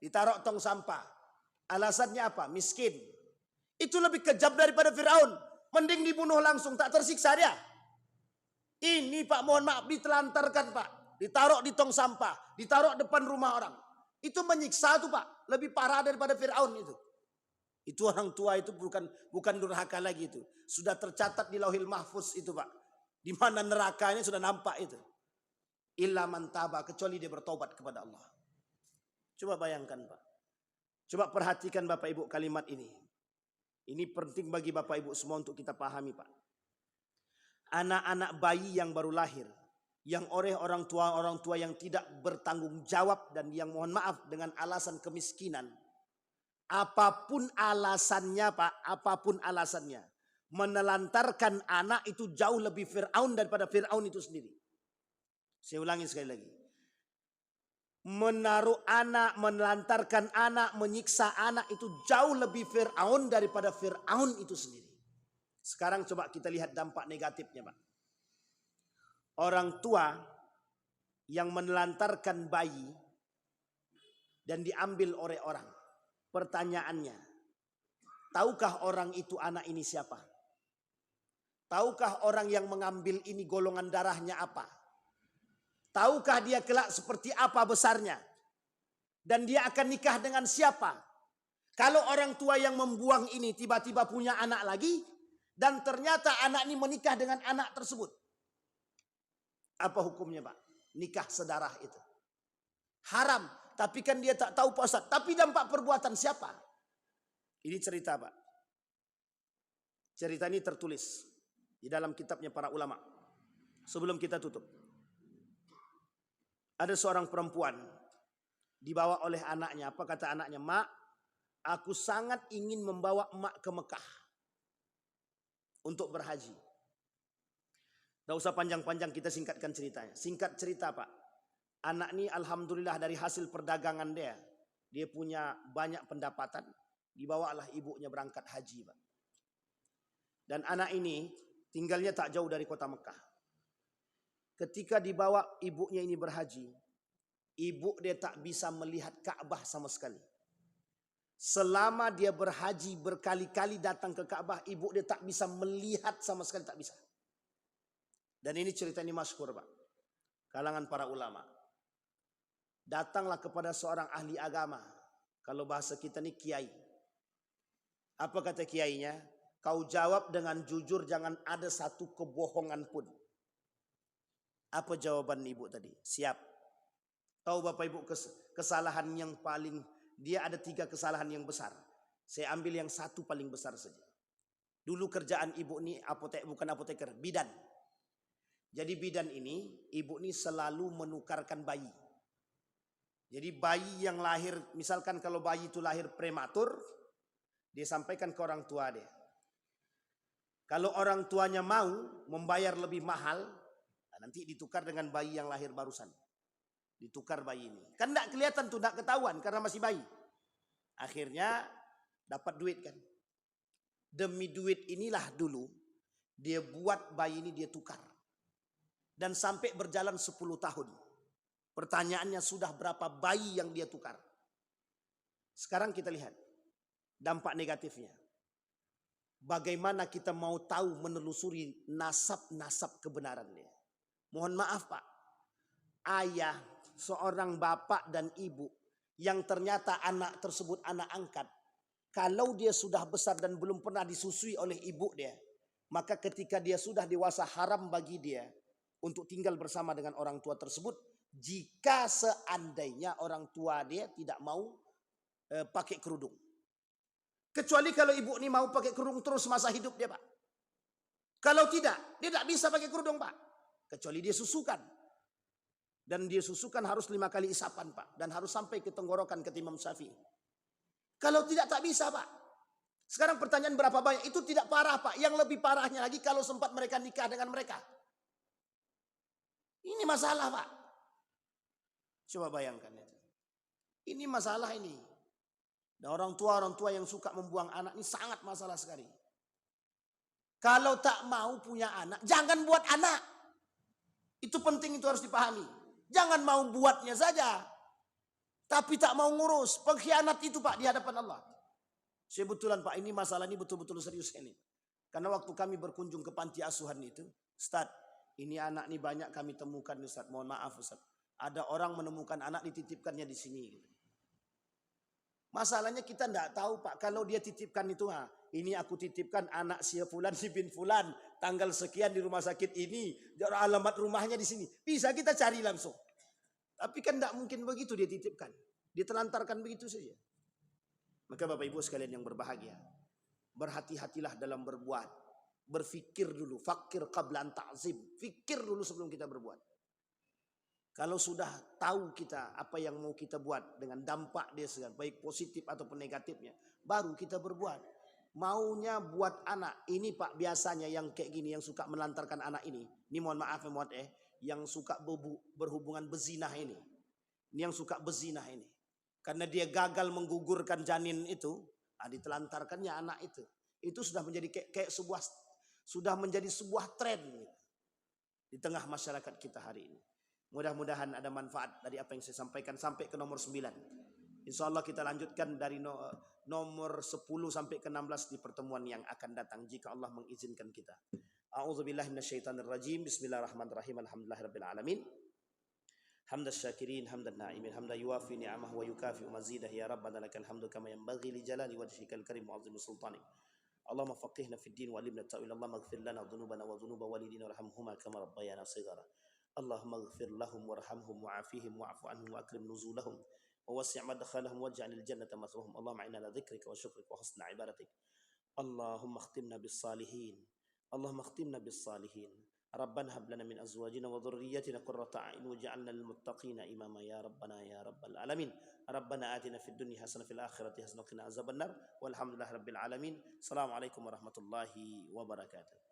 ditaruh tong sampah. Alasannya apa? Miskin. Itu lebih kejam daripada Fir'aun. Mending dibunuh langsung, tak tersiksa dia. Ini Pak mohon maaf ditelantarkan Pak. Ditaruh di tong sampah. Ditaruh depan rumah orang. Itu menyiksa tuh Pak. Lebih parah daripada Fir'aun itu. Itu orang tua itu bukan durhaka lagi itu. Sudah tercatat di Lauhil Mahfuz itu Pak. Di mana nerakanya sudah nampak itu. Illa man taba, kecuali dia bertobat kepada Allah. Coba bayangkan Pak. Coba perhatikan Bapak Ibu kalimat ini. Ini penting bagi Bapak Ibu semua untuk kita pahami Pak. Anak-anak bayi yang baru lahir. Yang oleh orang tua yang tidak bertanggung jawab. Dan yang mohon maaf dengan alasan kemiskinan. Apapun alasannya Pak, apapun alasannya. Menelantarkan anak itu jauh lebih Fir'aun daripada Fir'aun itu sendiri. Saya ulangi sekali lagi. Menaruh anak, menelantarkan anak, menyiksa anak itu jauh lebih Fir'aun daripada Fir'aun itu sendiri. Sekarang coba kita lihat dampak negatifnya Pak. Orang tua yang menelantarkan bayi dan diambil oleh orang. Pertanyaannya, tahukah orang itu anak ini siapa? Tahukah orang yang mengambil ini golongan darahnya apa? Tahukah dia kelak seperti apa besarnya? Dan dia akan nikah dengan siapa? Kalau orang tua yang membuang ini tiba-tiba punya anak lagi. Dan ternyata anak ini menikah dengan anak tersebut. Apa hukumnya Pak? Nikah sedarah itu. Haram. Tapi kan dia tak tahu Pak Ustaz. Tapi dampak perbuatan siapa? Ini cerita Pak. Cerita ini tertulis di dalam kitabnya para ulama. Sebelum kita tutup. Ada seorang perempuan dibawa oleh anaknya. Apa kata anaknya? Mak, aku sangat ingin membawa emak ke Mekah untuk berhaji. Tidak usah panjang-panjang, kita singkatkan ceritanya. Singkat cerita Pak. Anak ini alhamdulillah dari hasil perdagangan dia. Dia punya banyak pendapatan. Dibawalah ibunya berangkat haji Pak. Dan anak ini tinggalnya tak jauh dari kota Mekah. ketika dibawa ibunya ini berhaji, ibu dia tak bisa melihat Ka'bah sama sekali. Selama dia berhaji berkali-kali datang ke Ka'bah, ibu dia tak bisa melihat sama sekali, tak bisa. Dan ini cerita ini masyhur, Pak. Kalangan para ulama. Datanglah kepada seorang ahli agama. Kalau bahasa kita ini kiai. Apa kata kiainya? Kau jawab dengan jujur, jangan ada satu kebohongan pun. Apa jawaban ibu tadi? Siap. Tahu Bapak Ibu kesalahan yang paling, dia ada 3 kesalahan yang besar. Saya ambil yang satu paling besar saja. Dulu kerjaan ibu ini bukan apoteker, bidan. Jadi bidan ini, ibu ini selalu menukarkan bayi. Jadi bayi yang lahir, misalkan kalau bayi itu lahir prematur, dia sampaikan ke orang tua dia. Kalau orang tuanya mau membayar lebih mahal, nanti ditukar dengan bayi yang lahir barusan. Ditukar bayi ini. Kan tidak kelihatan tuh, tidak ketahuan karena masih bayi. Akhirnya dapat duit kan. Demi duit inilah dulu dia buat bayi ini dia tukar. Dan sampai berjalan 10 tahun. Pertanyaannya sudah berapa bayi yang dia tukar. Sekarang kita lihat dampak negatifnya. Bagaimana kita mau tahu menelusuri nasab-nasab kebenarannya. Mohon maaf Pak. Ayah, seorang bapak dan ibu yang ternyata anak tersebut anak angkat. Kalau dia sudah besar dan belum pernah disusui oleh ibu dia, maka ketika dia sudah dewasa haram bagi dia untuk tinggal bersama dengan orang tua tersebut, jika seandainya orang tua dia tidak mau pakai kerudung. Kecuali kalau ibu ini mau pakai kerudung terus masa hidup dia, Pak. Kalau tidak, dia tidak bisa pakai kerudung, Pak. Kecuali dia susukan. Dan dia susukan harus 5 kali isapan, Pak. Dan harus sampai ke tenggorokan ke Imam Syafi'i. Kalau tidak, tak bisa, Pak. Sekarang pertanyaan berapa banyak? Itu tidak parah, Pak. Yang lebih parahnya lagi kalau sempat mereka nikah dengan mereka. Ini masalah, Pak. Coba bayangkan itu. Ini masalah ini. Dan orang tua yang suka membuang anak ini sangat masalah sekali. Kalau tak mau punya anak, jangan buat anak. Itu penting, itu harus dipahami. Jangan mau buatnya saja. Tapi tak mau ngurus. Pengkhianat itu Pak di hadapan Allah. Sebetulan Pak, ini masalah ini betul-betul serius ini. Karena waktu kami berkunjung ke panti asuhan itu, Ustaz, ini anak ini banyak kami temukan Ustaz. Mohon maaf Ustaz. Ada orang menemukan anak dititipkannya di sini. Masalahnya kita tidak tahu Pak. Kalau dia titipkan itu, ini aku titipkan anak si Fulan si bin Fulan. Tanggal sekian di rumah sakit ini. Alamat rumahnya di sini. Bisa kita cari langsung. Tapi kan tidak mungkin begitu dia titipkan. Dia telantarkan begitu saja. Maka Bapak Ibu sekalian yang berbahagia. Berhati-hatilah dalam berbuat. Berfikir dulu. Fakir qabla an ta'zim. Fikir dulu sebelum kita berbuat. Kalau sudah tahu kita apa yang mau kita buat dengan dampak dia segala, baik positif ataupun negatifnya, baru kita berbuat. Maunya buat anak, ini Pak biasanya yang kayak gini, yang suka melantarkan anak ini mohon maaf yang suka berhubungan bezinah ini. Ini yang suka bezinah ini. Karena dia gagal menggugurkan janin itu, ditelantarkannya anak itu. Itu sudah menjadi kayak sebuah tren gitu, di tengah masyarakat kita hari ini. Mudah-mudahan ada manfaat dari apa yang saya sampaikan sampai ke nomor 9. Insya Allah kita lanjutkan dari nomor 10 sampai ke 16 di pertemuan yang akan datang jika Allah mengizinkan kita. A'udzubillahi minasyaitonirrajim. Bismillahirrahmanirrahim. Alhamdulillahirabbil alamin. Hamdas syakirin, hamdan na'imin, hamdan yuwafi ni'amahu wa yukafi mazidah ya rabbana lakal hamdu kama yanbaghi li jalali wajhikal karim wa 'azimi sultanik. Allahumma faqihna fid din wa 'allimna ta'wil. Allahumma ighfir lana dhunubana wa dhunuba walidina warhamhuma kama rabbayana shighara. Allahumma ighfir lahum warhamhum wa'afihim wa'fu anhum wa akrim nuzulahum wa wasi' madkhalahum waj'alil jannata mathwahum. Allahumma inna ala dzikrika wa syukrika wa husni ibadatik. Allahumma khtimna bis salihin. Allahumma khtimna bis salihin. Rabbana hab lana min azwajina wa dhurriyyatina qurrata a'yun waj'alna lil muttaqina imama ya rabbana ya rabbal alamin. Rabbana atina fid dunya hasanah fil akhirati hasanah wa qina azabannar. Walhamdulillahirabbil alamin. Assalamualaikum warahmatullahi wabarakatuh.